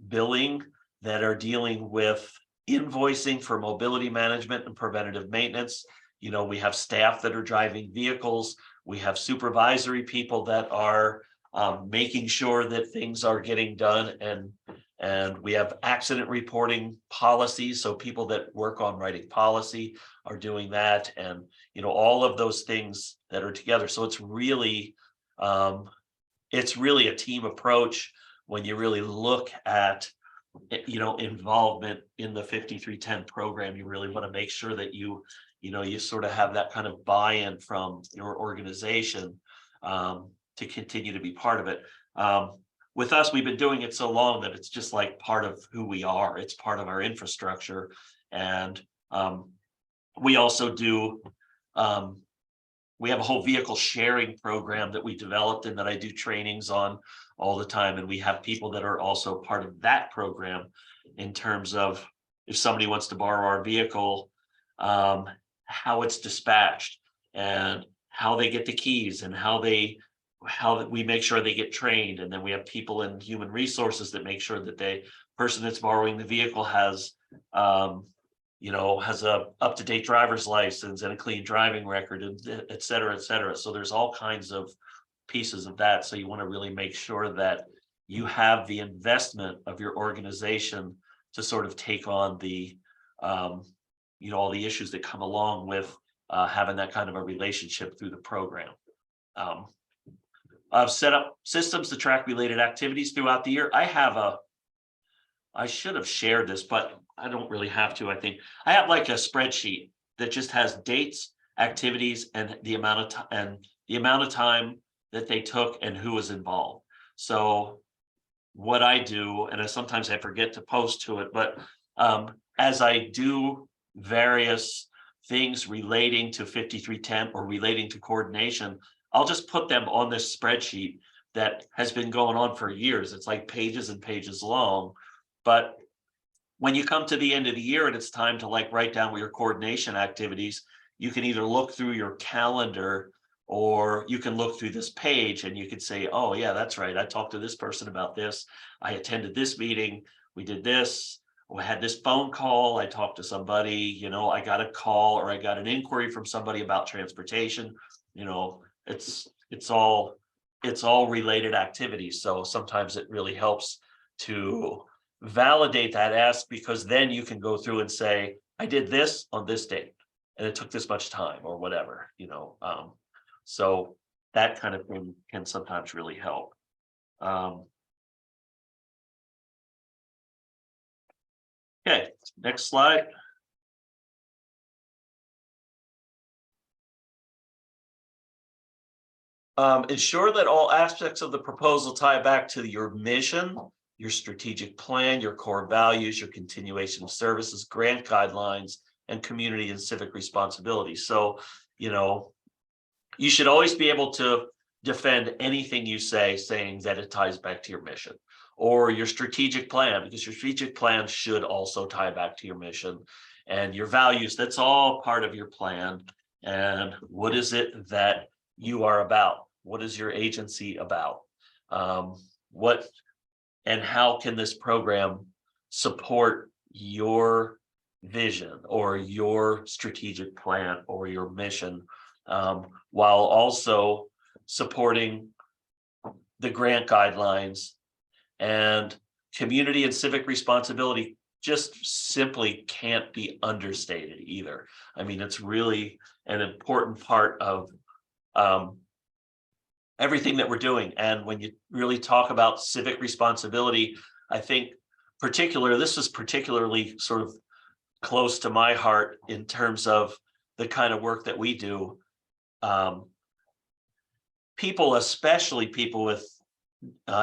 Speaker 1: billing that are dealing with invoicing for mobility management and preventative maintenance. You know, we have staff that are driving vehicles. We have supervisory people that are making sure that things are getting done, and we have accident reporting policies. So people that work on writing policy are doing that, and all of those things that are together. So it's really a team approach when you really look at involvement in the 5310 program. You really want to make sure that you sort of have that kind of buy-in from your organization to continue to be part of it. With us, we've been doing it so long that it's just like part of who we are. It's part of our infrastructure. And we also do, we have a whole vehicle sharing program that we developed and that I do trainings on all the time. And we have people that are also part of that program in terms of if somebody wants to borrow our vehicle, how it's dispatched and how they get the keys and how we make sure they get trained. And then we have people in human resources that make sure that the person that's borrowing the vehicle has a up-to-date driver's license and a clean driving record, and et cetera, et cetera. So there's all kinds of pieces of that. So you want to really make sure that you have the investment of your organization to sort of take on the, all the issues that come along with having that kind of a relationship through the program. I've set up systems to track related activities throughout the year. I should have shared this, but I don't really have to. I think I have like a spreadsheet that just has dates, activities, and the amount of time that they took and who was involved. So what I do, and sometimes I forget to post to it, but as I do various things relating to 5310 or relating to coordination, I'll just put them on this spreadsheet that has been going on for years. It's like pages and pages long. But when you come to the end of the year and it's time to like write down your coordination activities, you can either look through your calendar or you can look through this page and you can say, oh yeah, that's right, I talked to this person about this, I attended this meeting, we did this, we had this phone call, I talked to somebody, you know, I got a call or I got an inquiry from somebody about transportation. You know, it's all related activities. So sometimes it really helps to validate that ask, because then you can go through and say, I did this on this date and it took this much time or whatever, you know. So that kind of thing can sometimes really help. Okay, next slide. Ensure that all aspects of the proposal tie back to your mission, your strategic plan, your core values, your continuation of services, grant guidelines, and community and civic responsibility. So, you know, you should always be able to defend anything you say, saying that it ties back to your mission or your strategic plan, because your strategic plan should also tie back to your mission and your values. That's all part of your plan. And what is it that you are about? What is your agency about? What and how can this program support your vision or your strategic plan or your mission, while also supporting the grant guidelines? And community and civic responsibility just simply can't be understated either. I mean, it's really an important part of everything that we're doing. And when you really talk about civic responsibility, I think this is particularly sort of close to my heart in terms of the kind of work that we do. People, especially people with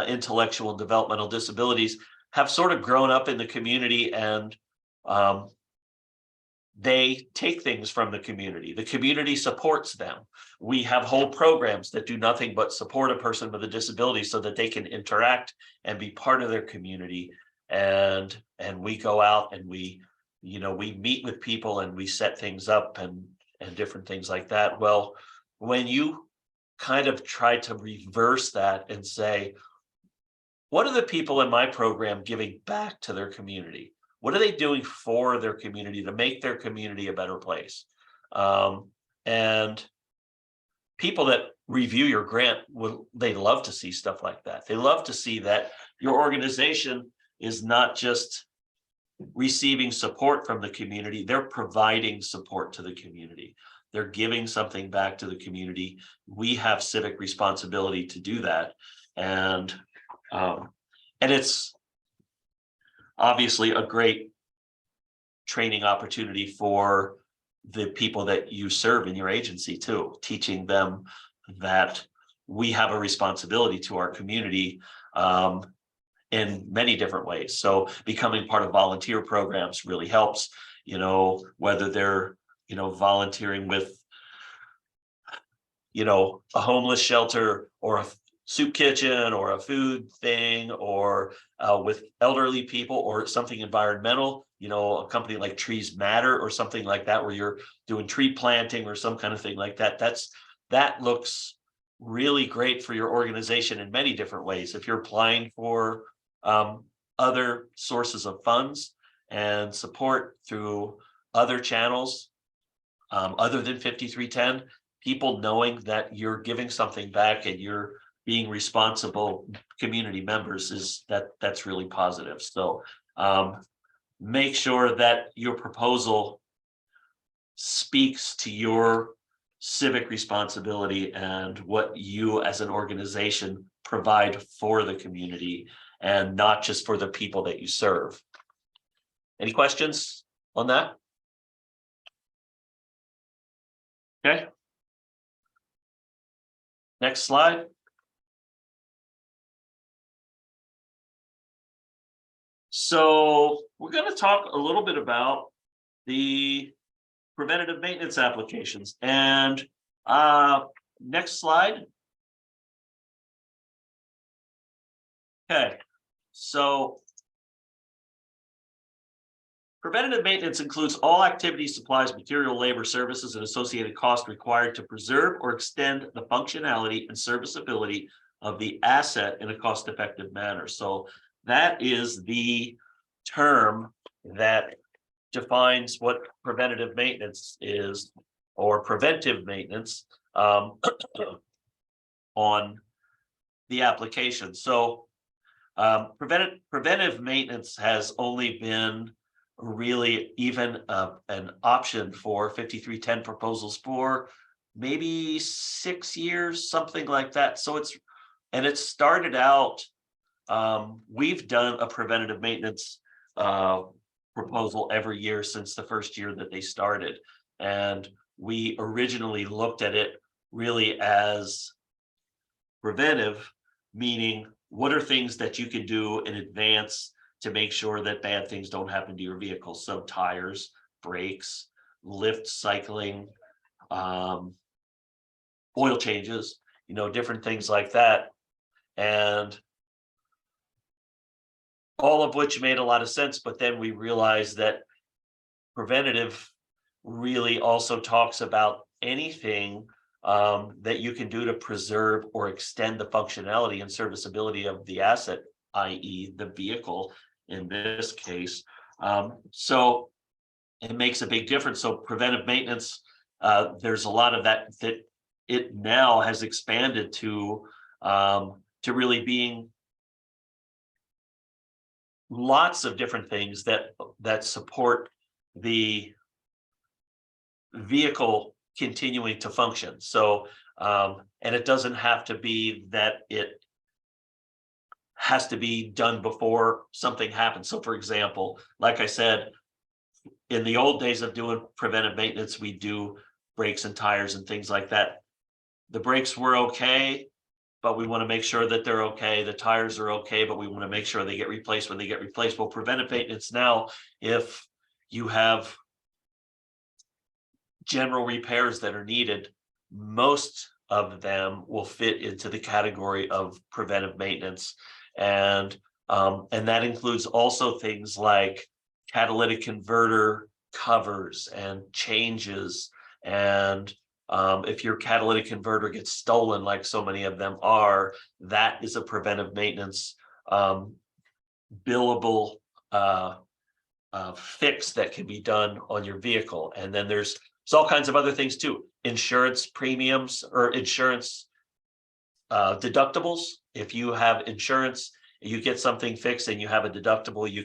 Speaker 1: intellectual and developmental disabilities, have sort of grown up in the community, and they take things from the community. The community supports them. We have whole programs that do nothing but support a person with a disability so that they can interact and be part of their community. And we go out and we meet with people and we set things up and different things like that. Well, when you kind of try to reverse that and say, what are the people in my program giving back to their community? What are they doing for their community to make their community a better place? And people that review your grant, they love to see stuff like that. They love to see that your organization is not just receiving support from the community, they're providing support to the community. They're giving something back to the community. We have civic responsibility to do that. And it's obviously a great training opportunity for the people that you serve in your agency too, teaching them that we have a responsibility to our community in many different ways. So becoming part of volunteer programs really helps, whether they're, volunteering with, a homeless shelter or a soup kitchen or a food thing, or with elderly people or something environmental, a company like Trees Matter or something like that, where you're doing tree planting or some kind of thing like that. That looks really great for your organization in many different ways. If you're applying for other sources of funds and support through other channels other than 5310, people knowing that you're giving something back and you're being responsible community members, that's really positive. So make sure that your proposal speaks to your civic responsibility and what you as an organization provide for the community, and not just for the people that you serve. Any questions on that? Okay. Next slide. So we're going to talk a little bit about the preventative maintenance applications. And next slide. Okay, so Preventative maintenance includes all activities, supplies, material, labor, services, and associated costs required to preserve or extend the functionality and serviceability of the asset in a cost-effective manner. So that is the term that defines what preventative maintenance is, or preventive maintenance on the application. So preventive maintenance has only been really even an option for 5310 proposals for maybe 6 years, something like that. So it started out, we've done a preventative maintenance proposal every year since the first year that they started. And we originally looked at it really as preventive, meaning what are things that you can do in advance to make sure that bad things don't happen to your vehicle. So tires, brakes, lift cycling, oil changes, different things like that. And all of which made a lot of sense. But then we realized that preventative really also talks about anything that you can do to preserve or extend the functionality and serviceability of the asset, i.e. the vehicle in this case. So it makes a big difference. So preventive maintenance, there's a lot of that it now has expanded to really being lots of different things that support the vehicle continuing to function. So and it doesn't have to be that it has to be done before something happens. So for example, like I said, in the old days of doing preventive maintenance, we do brakes and tires and things like that. The brakes were okay, but we want to make sure that they're okay. The tires are okay, but we want to make sure they get replaced when they get replaced. Well, preventive maintenance now, if you have general repairs that are needed, most of them will fit into the category of preventive maintenance. And that includes also things like catalytic converter covers and changes. And if your catalytic converter gets stolen, like so many of them are, that is a preventive maintenance billable fix that can be done on your vehicle. And then there's all kinds of other things too. Insurance premiums or insurance deductibles. If you have insurance, you get something fixed and you have a deductible, you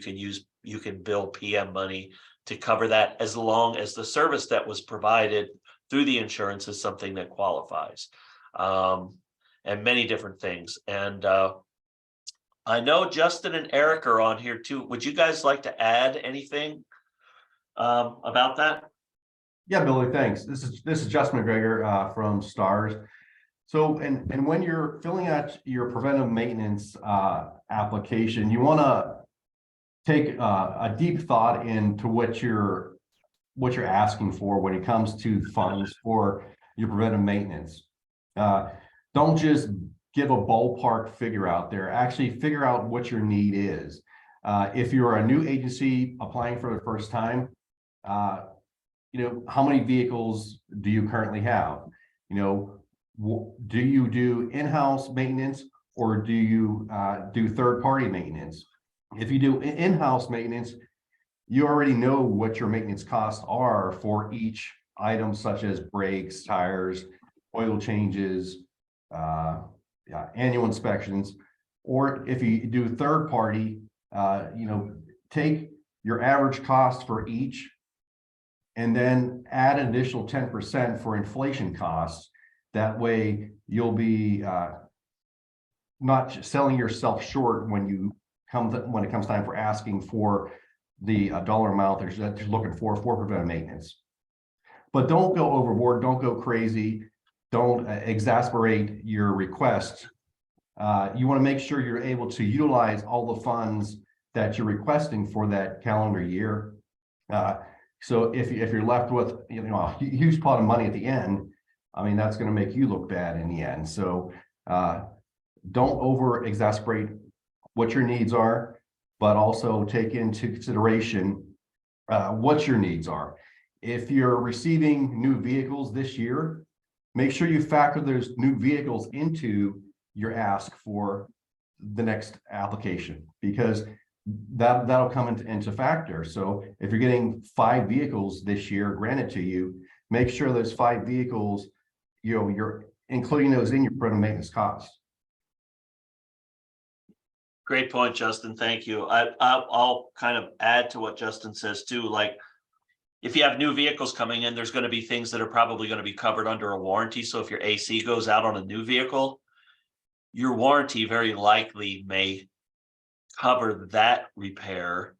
Speaker 1: can bill PM money to cover that, as long as the service that was provided through the insurance is something that qualifies, and many different things. And I know Justin and Eric are on here too. Would you guys like to add anything about that?
Speaker 4: Yeah, Billy, thanks. This is Justin McGregor from STARS. So, and when you're filling out your preventive maintenance application, you want to take a deep thought into what you're asking for when it comes to funds for your preventive maintenance. Don't just give a ballpark figure out there. Actually figure out what your need is. If you're a new agency applying for the first time, how many vehicles do you currently have? Do you do in-house maintenance, or do you do third-party maintenance? If you do in-house maintenance, you already know what your maintenance costs are for each item, such as brakes, tires, oil changes, annual inspections. Or if you do third-party, take your average cost for each and then add an additional 10% for inflation costs. That way you'll be not selling yourself short when it comes time for asking for the dollar amount that you're looking for preventive maintenance. But don't go overboard, don't go crazy, don't exasperate your request. You want to make sure you're able to utilize all the funds that you're requesting for that calendar year. So if you're left with a huge pot of money at the end, I mean, that's going to make you look bad in the end. So don't over exasperate what your needs are, but also take into consideration what your needs are. If you're receiving new vehicles this year, make sure you factor those new vehicles into your ask for the next application, because that'll come into factor. So if you're getting 5 vehicles this year granted to you, make sure those 5 vehicles, you're including those in your preventive maintenance costs.
Speaker 1: Great point, Justin. Thank you. I'll kind of add to what Justin says too. Like, if you have new vehicles coming in, there's going to be things that are probably going to be covered under a warranty. So if your AC goes out on a new vehicle, your warranty very likely may cover that repair,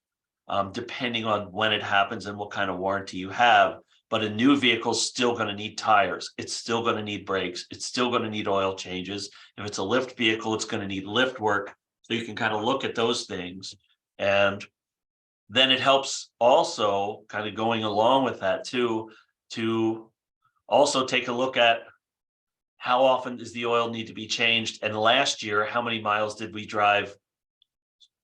Speaker 1: depending on when it happens and what kind of warranty you have. But a new vehicle is still going to need tires. It's still going to need brakes. It's still going to need oil changes. If it's a lift vehicle, it's going to need lift work. So you can kind of look at those things. And then it helps also, kind of going along with that too, to also take a look at how often does the oil need to be changed? And last year, how many miles did we drive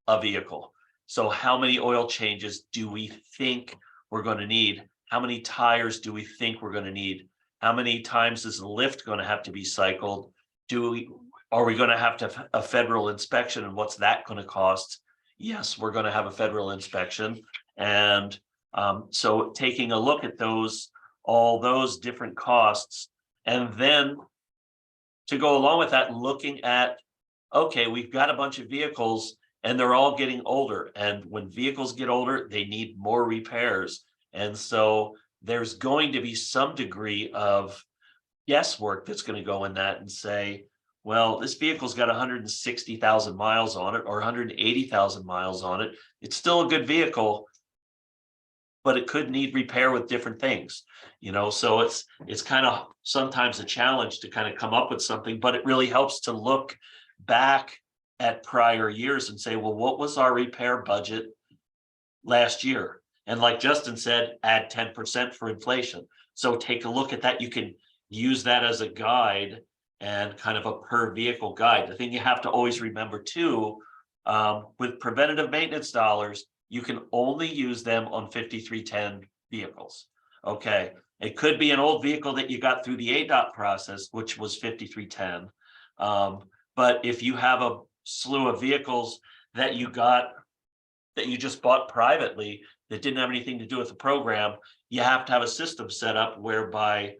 Speaker 1: a vehicle? So how many oil changes do we think we're going to need? How many tires do we think we're going to need? How many times is the lift going to have to be cycled? Are we going to have a federal inspection, and what's that going to cost? Yes, we're going to have a federal inspection. And so taking a look at all those different costs, and then to go along with that, looking at, okay, we've got a bunch of vehicles and they're all getting older. And when vehicles get older, they need more repairs. And so there's going to be some degree of guesswork that's going to go in that and say, well, this vehicle's got 160,000 miles on it or 180,000 miles on it. It's still a good vehicle, but it could need repair with different things, so it's kind of sometimes a challenge to kind of come up with something, but it really helps to look back at prior years and say, well, what was our repair budget last year? And like Justin said, add 10% for inflation. So take a look at that. You can use that as a guide and kind of a per vehicle guide. The thing you have to always remember too, with preventative maintenance dollars, you can only use them on 5310 vehicles. Okay, it could be an old vehicle that you got through the ADOT process, which was 5310. But if you have a slew of vehicles that you just bought privately that didn't have anything to do with the program, you have to have a system set up whereby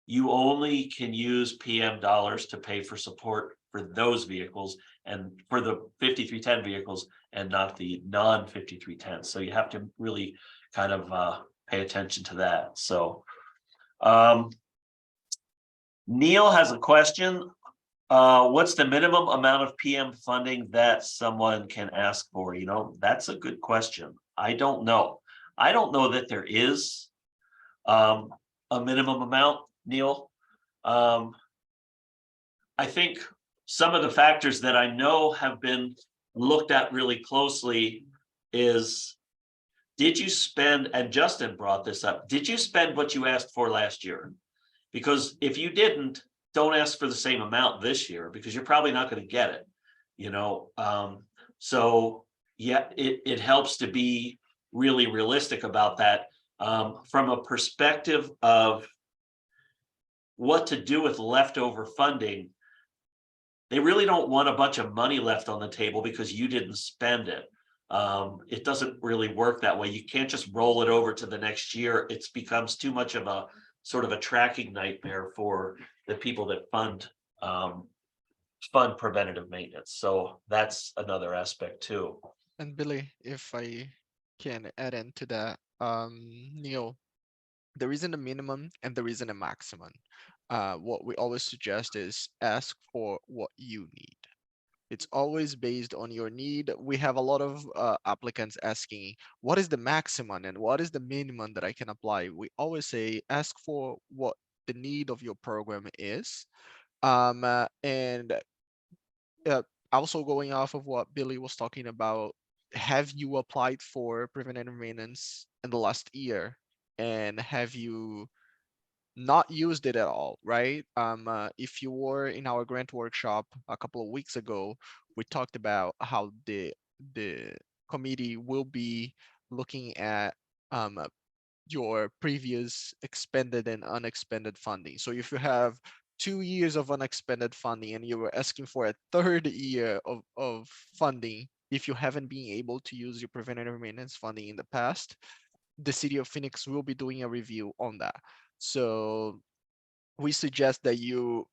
Speaker 1: you only can use PM dollars to pay for support for those vehicles and for the 5310 vehicles and not the non-5310. So you have to really kind of pay attention to that. So Neil has a question. What's the minimum amount of PM funding that someone can ask for? That's a good question. I don't know. I don't know that there is a minimum amount, Neil. I think some of the factors that I know have been looked at really closely is, did you spend, and Justin brought this up, did you spend what you asked for last year? Because if you didn't, don't ask for the same amount this year, because you're probably not going to get it, so yeah, it helps to be really realistic about that, from a perspective of what to do with leftover funding. They really don't want a bunch of money left on the table because you didn't spend it. It doesn't really work that way. You can't just roll it over to the next year. It becomes too much of a sort of a tracking nightmare for the people that fund preventative maintenance. So that's another aspect too.
Speaker 5: And Billy, if I can add into that, Neil, there isn't a minimum and there isn't a maximum. What we always suggest is ask for what you need. It's always based on your need. We have a lot of applicants asking, what is the maximum and what is the minimum that I can apply? We always say, ask for what the need of your program is. And also going off of what Billy was talking about, have you applied for preventative maintenance in the last year? And have you not used it at all, right? If you were in our grant workshop a couple of weeks ago, we talked about how the committee will be looking at your previous expended and unexpended funding. So if you have 2 years of unexpended funding and you were asking for a third year of funding, if you haven't been able to use your preventative maintenance funding in the past, the city of Phoenix will be doing a review on that. So we suggest that you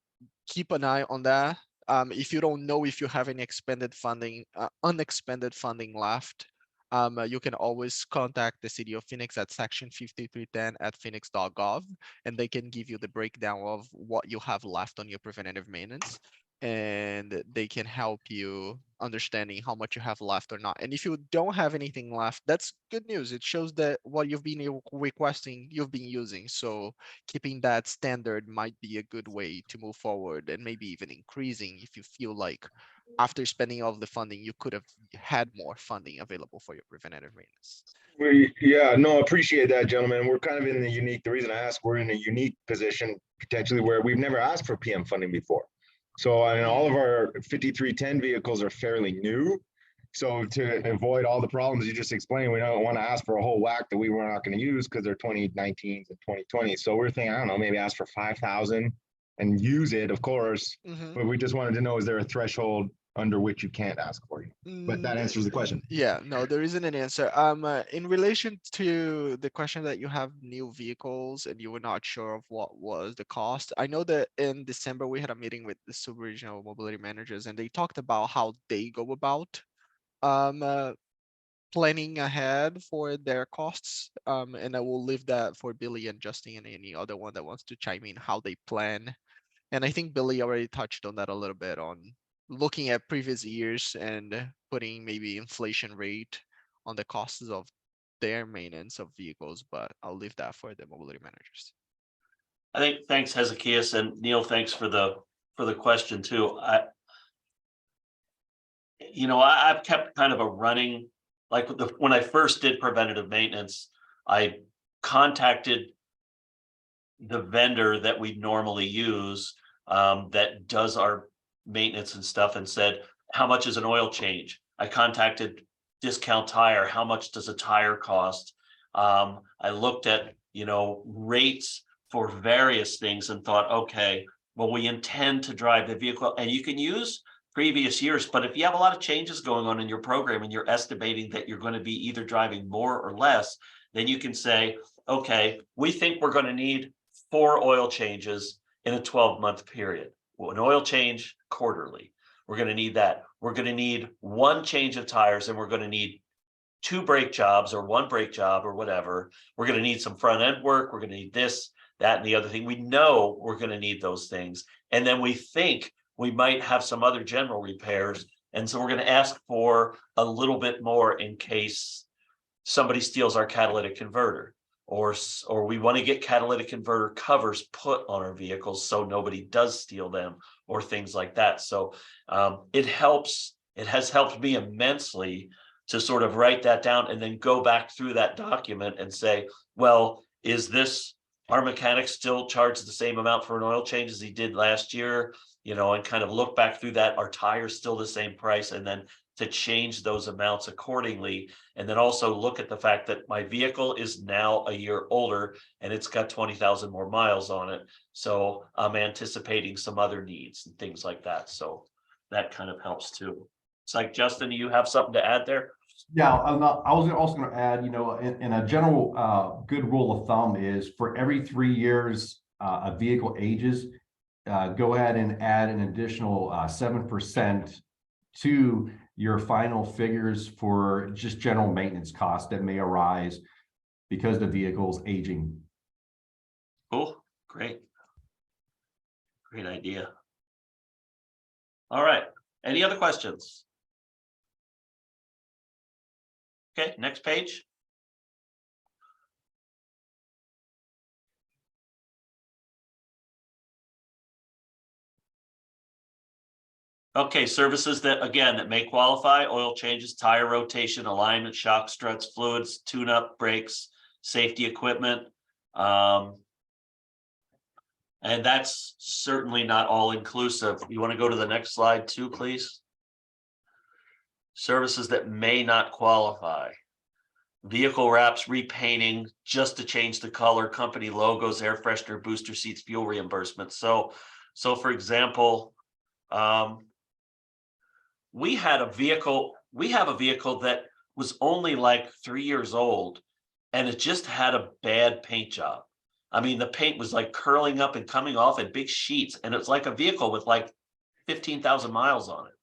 Speaker 5: keep an eye on that. If you don't know if you have any expended funding, unexpended funding left, you can always contact the city of Phoenix at section 5310 at phoenix.gov, and they can give you the breakdown of what you have left on your preventative maintenance, and they can help you understanding how much you have left or not. And if you don't have anything left, that's good news. It shows that what you've been requesting, you've been using. So keeping that standard might be a good way to move forward, and maybe even increasing if you feel like after spending all of the funding, you could have had more funding available for your preventative maintenance.
Speaker 6: Yeah, no, appreciate that, gentlemen. We're kind of in the reason I ask, we're in a unique position potentially where we've never asked for PM funding before. So I mean, all of our 5310 vehicles are fairly new. So to avoid all the problems you just explained, we don't want to ask for a whole whack that we were not going to use because they're 2019s and 2020. So we're thinking, I don't know, maybe ask for 5,000 and use it, of course. But we just wanted to know, is there a threshold under which you can't ask for it? But that answers the question.
Speaker 5: Yeah, no, there isn't an answer. In relation to the question that you have new vehicles and you were not sure of what was the cost, I know that in December we had a meeting with the sub-regional mobility managers, and they talked about how they go about planning ahead for their costs. And I will leave that for Billy and Justin and any other one that wants to chime in how they plan. And I think Billy already touched on that a little bit on looking at previous years and putting maybe inflation rate on the costs of their maintenance of vehicles, but I'll leave that for the mobility managers.
Speaker 1: I think, thanks Hezekiah, and Neil, thanks for the question too. I've kept kind of a running, like when I first did preventative maintenance, I contacted the vendor that we normally use that does our maintenance and stuff and said, how much is an oil change? I contacted Discount Tire. How much does a tire cost? I looked at, rates for various things and thought, okay, well, we intend to drive the vehicle, and you can use previous years, but if you have a lot of changes going on in your program and you're estimating that you're going to be either driving more or less, then you can say, okay, we think we're going to need 4 oil changes in a 12-month period. Well, an oil change quarterly. We're going to need that. We're going to need 1 change of tires, and we're going to need 2 brake jobs or 1 brake job or whatever. We're going to need some front end work. We're going to need this, that, and the other thing. We know we're going to need those things. And then we think we might have some other general repairs. And so we're going to ask for a little bit more in case somebody steals our catalytic converter, or we want to get catalytic converter covers put on our vehicles so nobody does steal them, or things like that. So it has helped me immensely to sort of write that down and then go back through that document and say, well, is this, our mechanic still charged the same amount for an oil change as he did last year? And kind of look back through that. Are tires still the same price? And then to change those amounts accordingly. And then also look at the fact that my vehicle is now a year older and it's got 20,000 more miles on it. So I'm anticipating some other needs and things like that. So that kind of helps too. It's like, Justin, do you have something to add there?
Speaker 4: Yeah, I was also going to add, in a general good rule of thumb is for every 3 years a vehicle ages, go ahead and add an additional 7% to your final figures for just general maintenance costs that may arise because the vehicle's aging.
Speaker 1: Cool, great idea. All right, any other questions? Okay, next page. Okay, services that may qualify: oil changes, tire rotation, alignment, shock struts, fluids, tune-up, brakes, safety equipment. And that's certainly not all inclusive. You want to go to the next slide too, please? Services that may not qualify. vehicle wraps, repainting just to change the color, company logos, air freshener, booster seats, fuel reimbursement. So for example, we have a vehicle that was only like 3 years old, and it just had a bad paint job. I mean, the paint was like curling up and coming off in big sheets, and it's like a vehicle with like 15,000 miles on it.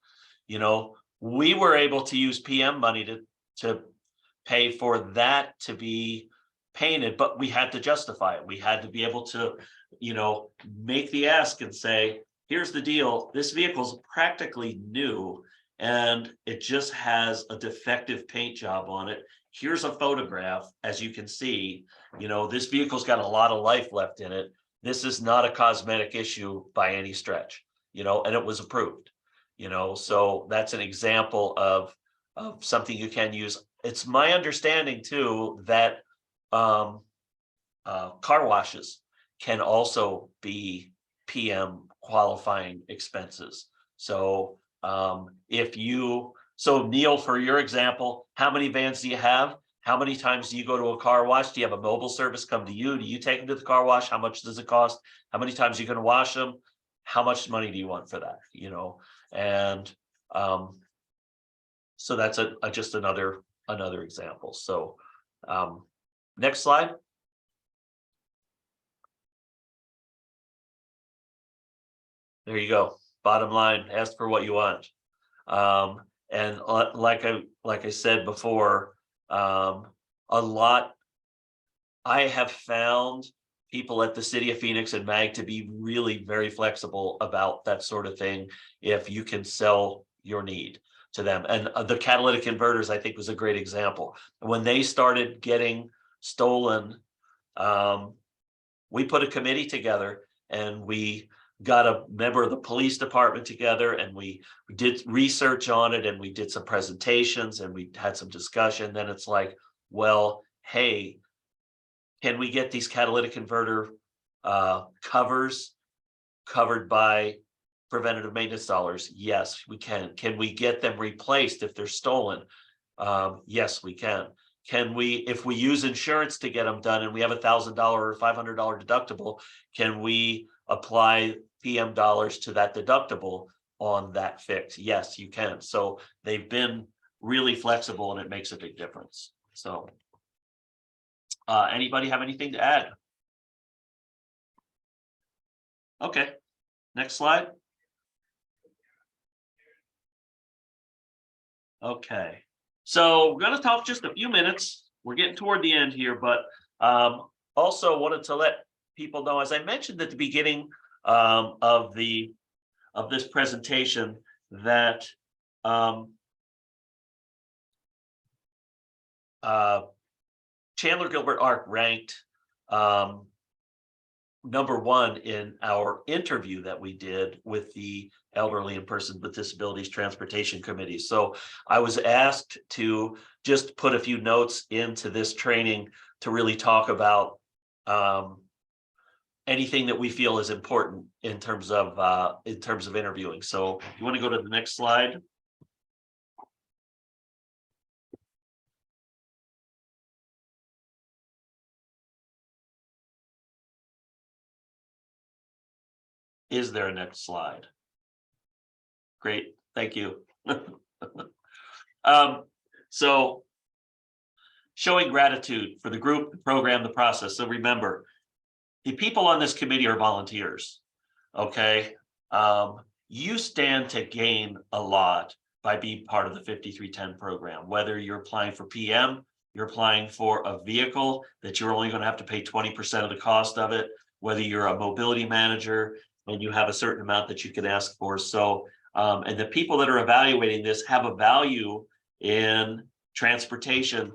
Speaker 1: You know, we were able to use PM money to pay for that to be painted, but we had to justify it. We had to be able to, you know, make the ask and say, here's the deal. This vehicle's practically new and it just has a defective paint job on it. Here's a photograph. As you can see, you know, this vehicle's got a lot of life left in it. This is not a cosmetic issue by any stretch, you know, and it was approved, you know, so that's an example of something you can use. It's my understanding too that car washes can also be PM qualifying expenses. So so Neil, for your example, how many vans do you have? How many times do you go to a car wash? Do you have a mobile service come to you? Do you take them to the car wash? How much does it cost? How many times are you going to wash them? How much money do you want for that? You know, and so that's just another example. So next slide. There you go. Bottom line, ask for what you want. And like I said before, I have found people at the city of Phoenix and MAG to be really very flexible about that sort of thing if you can sell your need to them. And the catalytic converters, I think, was a great example. When they started getting stolen, we put a committee together and we got a member of the police department together and we did research on it and we did some presentations and we had some discussion. Then it's like, well, hey, can we get these catalytic converter covers covered by preventative maintenance dollars? Yes, we can. Can we get them replaced if they're stolen? Yes, we can. Can we, if we use insurance to get them done and we have $1,000 or $500 deductible, can we apply PM dollars to that deductible on that fix? Yes, you can. So they've been really flexible and it makes a big difference. So anybody have anything to add? Okay, next slide. Okay, so we're going to talk just a few minutes. We're getting toward the end here, but also wanted to let people know, as I mentioned at the beginning of this presentation, that Chandler Gilbert ARC ranked #1 in our interview that we did with the Elderly and Persons with Disabilities Transportation Committee. So I was asked to just put a few notes into this training to really talk about anything that we feel is important in terms of interviewing. So you want to go to the next slide? Is there a next slide? Great, thank you. So showing gratitude for the group, the program, the process. So remember, the people on this committee are volunteers, okay? You stand to gain a lot by being part of the 5310 program, whether you're applying for PM, you're applying for a vehicle that you're only going to have to pay 20% of the cost of it, whether you're a mobility manager and you have a certain amount that you can ask for. So, and the people that are evaluating this have a value in transportation,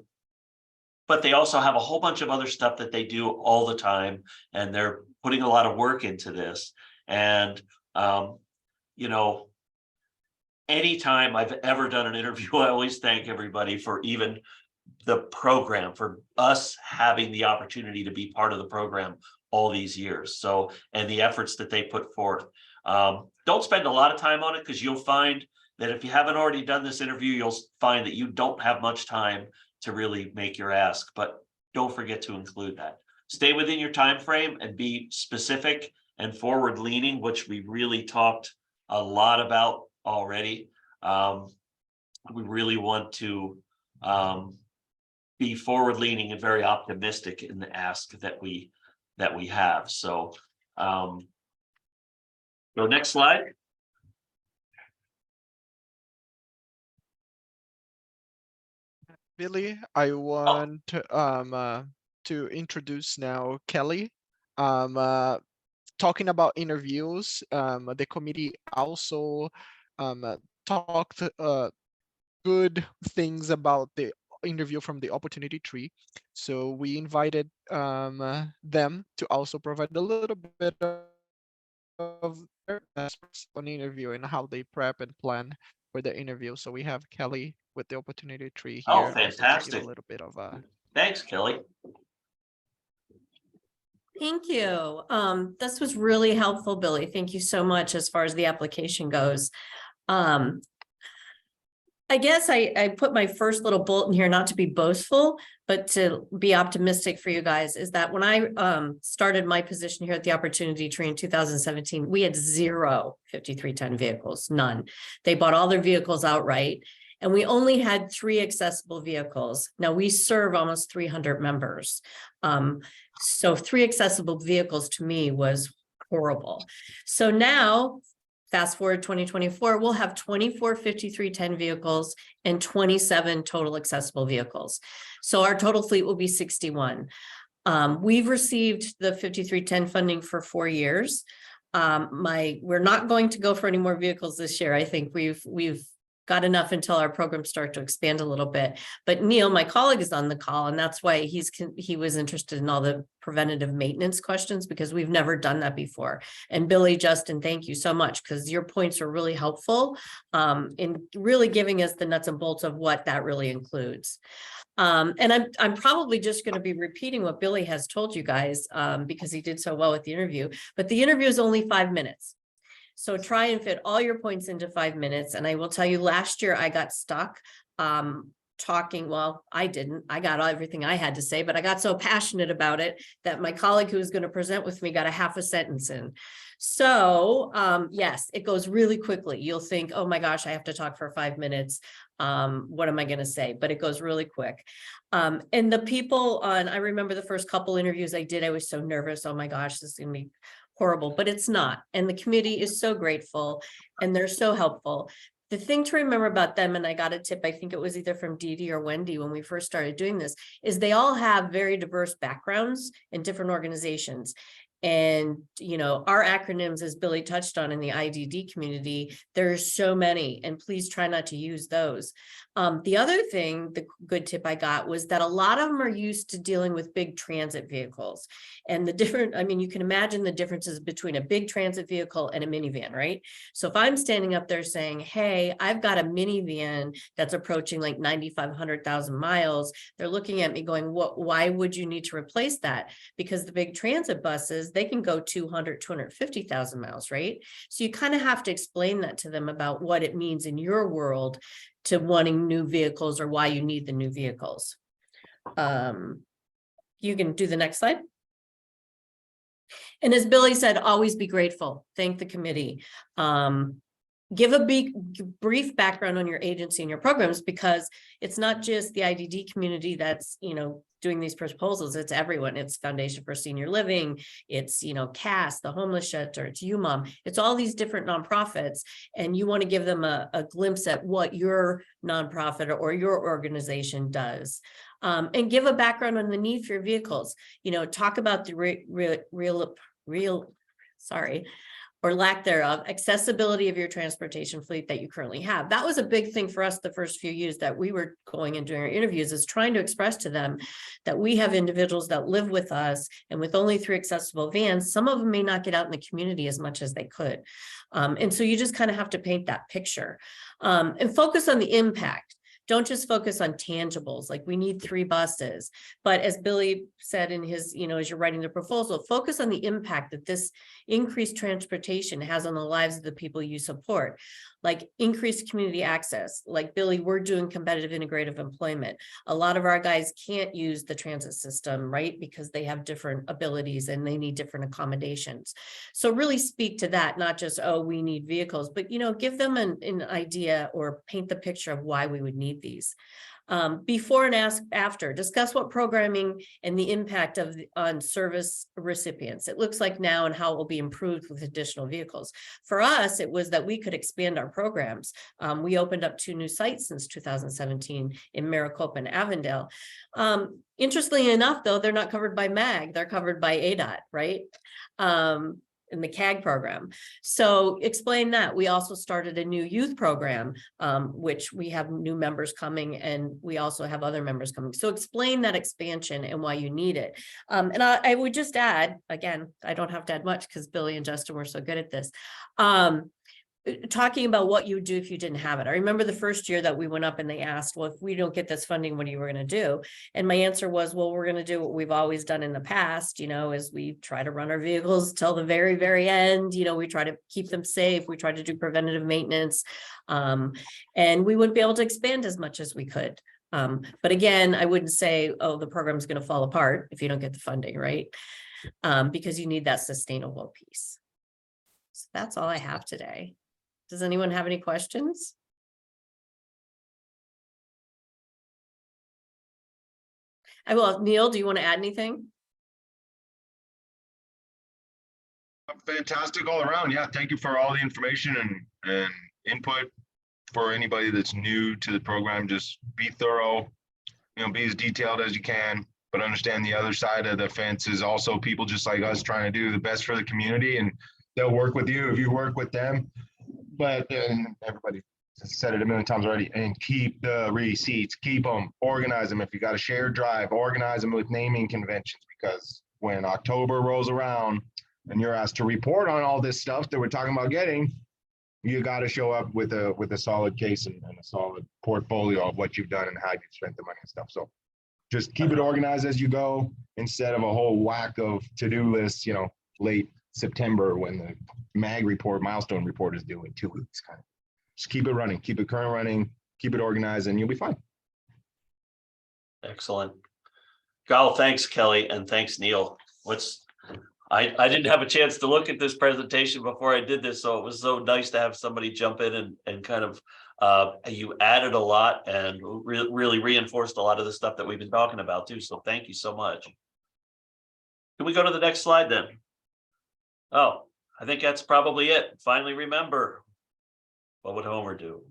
Speaker 1: but they also have a whole bunch of other stuff that they do all the time, and they're putting a lot of work into this. And, you know, anytime I've ever done an interview, I always thank everybody for even the program, for us having the opportunity to be part of the program all these years. So, and the efforts that they put forth. Don't spend a lot of time on it, because you'll find that if you haven't already done this interview, you'll find that you don't have much time to really make your ask, but don't forget to include that. Stay within your time frame and be specific and forward leaning, which we really talked a lot about already. We really want to be forward leaning and very optimistic in the ask that we have. So go next slide.
Speaker 5: Billy, I want to introduce now Kelly. Talking about interviews, the committee also talked good things about the interview from the opportunity tree. So we invited them to also provide a little bit of their aspects on interview and how they prep and plan for the interview. So we have Kelly with the opportunity tree
Speaker 1: Oh,
Speaker 5: here also to give
Speaker 1: fantastic.
Speaker 5: a little bit of
Speaker 1: Thanks, Kelly.
Speaker 7: Thank you. This was really helpful, Billy. Thank you so much as far as the application goes. I guess I put my first little bulletin here, not to be boastful, but to be optimistic for you guys, is that when I started my position here at the Opportunity Tree in 2017, we had 0 5310 vehicles, none. They bought all their vehicles outright, and we only had 3 accessible vehicles. Now we serve almost 300 members. So 3 accessible vehicles to me was horrible. So now, fast forward 2024, we'll have 24 5310 vehicles and 27 total accessible vehicles. So our total fleet will be 61. We've received the 5310 funding for 4 years. We're not going to go for any more vehicles this year. I think we've got enough until our programs start to expand a little bit. But Neil, my colleague, is on the call, and that's why he was interested in all the preventative maintenance questions, because we've never done that before. And Billy, Justin, thank you so much, because your points are really helpful in really giving us the nuts and bolts of what that really includes. And I'm probably just going to be repeating what Billy has told you guys because he did so well with the interview, but the interview is only 5 minutes. So try and fit all your points into 5 minutes. And I will tell you, last year I got stuck talking. Well, I didn't. I got everything I had to say, but I got so passionate about it that my colleague who was going to present with me got a half a sentence in. So yes, it goes really quickly. You'll think, oh my gosh, I have to talk for 5 minutes. What am I going to say? But it goes really quick. And the people I remember the first couple interviews I did, I was so nervous. Oh my gosh, this is going to be horrible, but it's not. And the committee is so grateful and they're so helpful. The thing to remember about them, and I got a tip, I think it was either from Dee Dee or Wendy when we first started doing this, is they all have very diverse backgrounds in different organizations. And, you know, our acronyms, as Billy touched on in the IDD community, there's so many, and please try not to use those. The other thing, the good tip I got was that a lot of them are used to dealing with big transit vehicles. And I mean, you can imagine the differences between a big transit vehicle and a minivan, right? So if I'm standing up there saying, hey, I've got a minivan that's approaching like 9,500,000 miles, they're looking at me going, why would you need to replace that? Because the big transit buses, they can go 200, 250,000 miles, right? So you kind of have to explain that to them about what it means in your world to wanting new vehicles or why you need the new vehicles. You can do the next slide. And as Billy said, always be grateful. Thank the committee. Give a brief background on your agency and your programs, because it's not just the IDD community that's, you know, doing these proposals. It's everyone. It's Foundation for Senior Living. It's, you know, CAST, the homeless shelter. It's UMOM. It's all these different nonprofits. And you want to give them a glimpse at what your nonprofit or your organization does. And give a background on the need for your vehicles. You know, talk about the or lack thereof, accessibility of your transportation fleet that you currently have. That was a big thing for us the first few years that we were going and doing our interviews, is trying to express to them that we have individuals that live with us, and with only 3 accessible vans, some of them may not get out in the community as much as they could. And so you just kind of have to paint that picture and focus on the impact. Don't just focus on tangibles, like we need 3 buses. But as Billy said in his, you know, as you're writing the proposal, focus on the impact that this increased transportation has on the lives of the people you support. like increased community access. Like Billy, we're doing competitive integrative employment. A lot of our guys can't use the transit system, right? Because they have different abilities and they need different accommodations. So really speak to that, not just, oh, we need vehicles, but, you know, give them an idea or paint the picture of why we would need these. Before and after, discuss what programming and the impact on service recipients it looks like now and how it will be improved with additional vehicles. For us, it was that we could expand our programs. We opened up 2 new sites since 2017 in Maricopa and Avondale. Interestingly enough, though, they're not covered by MAG, they're covered by ADOT, right? In the CAG program. So explain that. We also started a new youth program, which we have new members coming, and we also have other members coming. So explain that expansion and why you need it. And I would just add, again, I don't have to add much because Billy and Justin were so good at this. Talking about what you do if you didn't have it. I remember the first year that we went up and they asked, well, if we don't get this funding, what are you going to do? And my answer was, well, we're going to do what we've always done in the past, you know, is we try to run our vehicles till the very, very end. You know, we try to keep them safe. We try to do preventative maintenance. And we wouldn't be able to expand as much as we could. But again, I wouldn't say, oh, the program's going to fall apart if you don't get the funding, right? Because you need that sustainable piece. So that's all I have today. Does anyone have any questions? I will. Neil, do you want to add anything?
Speaker 6: Fantastic all around. Yeah, thank you for all the information and input. For anybody that's new to the program, just be thorough, you know, be as detailed as you can, but understand the other side of the fence is also people just like us trying to do the best for the community, and they'll work with you if you work with them. But everybody said it a million times already, and keep the receipts, keep them, organize them. If you got a shared drive, organize them with naming conventions, because when October rolls around and you're asked to report on all this stuff that we're talking about getting, you got to show up with a solid case and a solid portfolio of what you've done and how you've spent the money and stuff. So just keep it organized as you go, instead of a whole whack of to-do lists, you know, late September when the MAG report, milestone report is due in 2 weeks. Kind of just keep it running, keep it current running, keep it organized, and you'll be fine.
Speaker 1: Excellent. Thanks, Kelly, and thanks, Neil. I didn't have a chance to look at this presentation before I did this, so it was so nice to have somebody jump in and kind of you added a lot and really reinforced a lot of the stuff that we've been talking about too. So thank you so much. Can we go to the next slide then? Oh, I think that's probably it. Finally, remember, what would Homer do?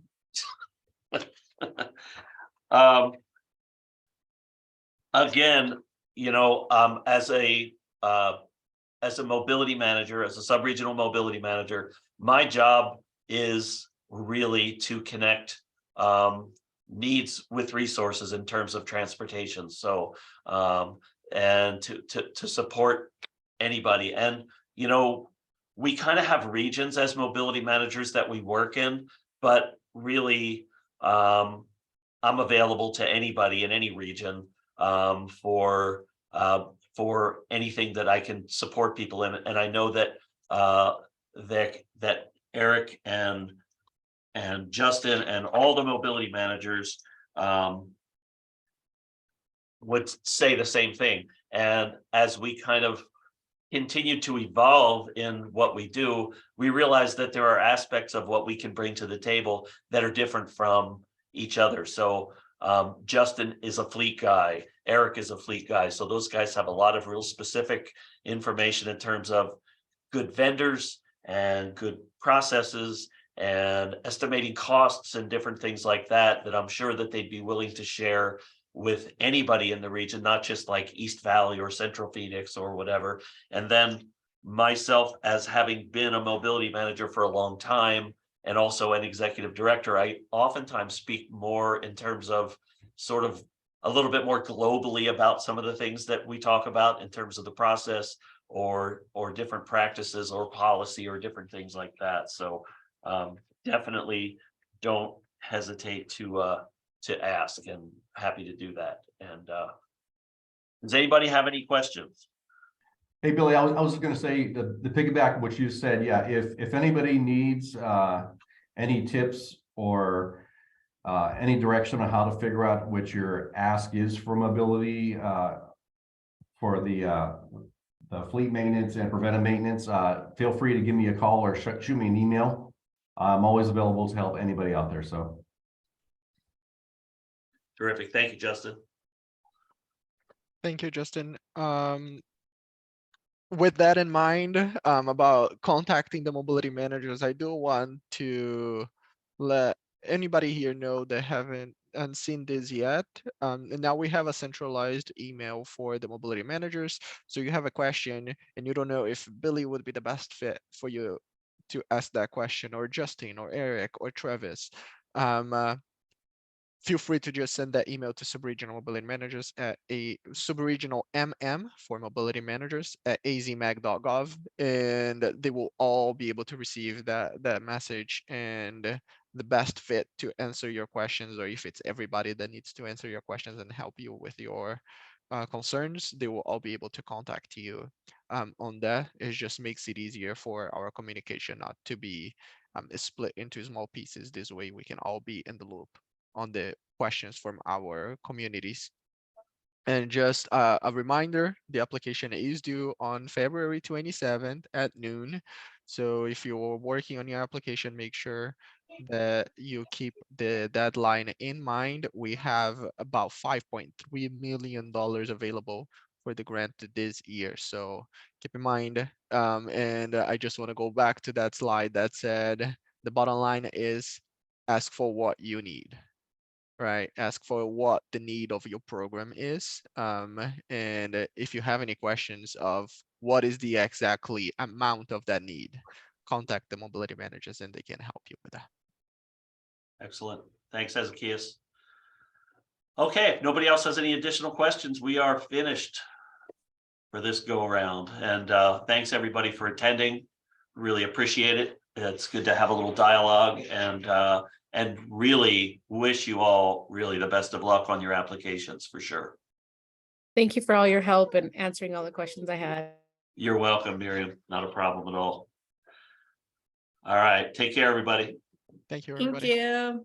Speaker 1: Again, you know, as a mobility manager, as a sub-regional mobility manager, my job is really to connect needs with resources in terms of transportation. So, and to support anybody. And you know, we kind of have regions as mobility managers that we work in, but really, I'm available to anybody in any region for anything that I can support people in. And I know that that Eric and Justin and all the mobility managers would say the same thing. And as we kind of continue to evolve in what we do, we realize that there are aspects of what we can bring to the table that are different from each other. So Justin is a fleet guy, Eric is a fleet guy. So those guys have a lot of real specific information in terms of good vendors and good processes and estimating costs and different things like that, that I'm sure that they'd be willing to share with anybody in the region, not just like East Valley or Central Phoenix or whatever. And then myself, as having been a mobility manager for a long time and also an executive director, I oftentimes speak more in terms of sort of a little bit more globally about some of the things that we talk about in terms of the process or different practices or policy or different things like that. So definitely don't hesitate to ask, and happy to do that. And does anybody have any questions?
Speaker 4: Hey, Billy, I was just going to say the piggyback what you said. Yeah, if anybody needs any tips or any direction on how to figure out what your ask is for mobility for the fleet maintenance and preventive maintenance, feel free to give me a call or shoot me an email. I'm always available to help anybody out there. So
Speaker 1: Terrific. Thank you, Justin.
Speaker 5: Thank you, Justin. With that in mind, about contacting the mobility managers, I do want to let anybody here know that haven't seen this yet. And now we have a centralized email for the mobility managers. So you have a question and you don't know if Billy would be the best fit for you to ask that question, or Justin, or Eric, or Travis. Feel free to just send that email to subregional mobility managers at a subregional for mobility managers at azmag.gov, and they will all be able to receive that message, and the best fit to answer your questions, or if it's everybody that needs to answer your questions and help you with your concerns, they will all be able to contact you on that. It just makes it easier for our communication not to be split into small pieces. This way we can all be in the loop on the questions from our communities. And just a reminder, the application is due on February 27th at noon. So if you're working on your application, make sure that you keep the deadline in mind. We have about $5.3 million available for the grant this year. So keep in mind, and I just want to go back to that slide that said, the bottom line is ask for what you need. Right, ask for what the need of your program is, and if you have any questions of what is the exactly amount of that need, contact the mobility managers and they can help you with that.
Speaker 1: Excellent. Thanks, Ezekias. Okay, if nobody else has any additional questions, we are finished for this go around. And thanks everybody for attending. Really appreciate it. It's good to have a little dialogue, and really wish you all really the best of luck on your applications for sure.
Speaker 2: Thank you for all your help and answering all the questions I had.
Speaker 1: You're welcome, Miriam. Not a problem at all. All right. Take care, everybody.
Speaker 5: Thank you,
Speaker 7: Thank
Speaker 5: everybody.
Speaker 7: you.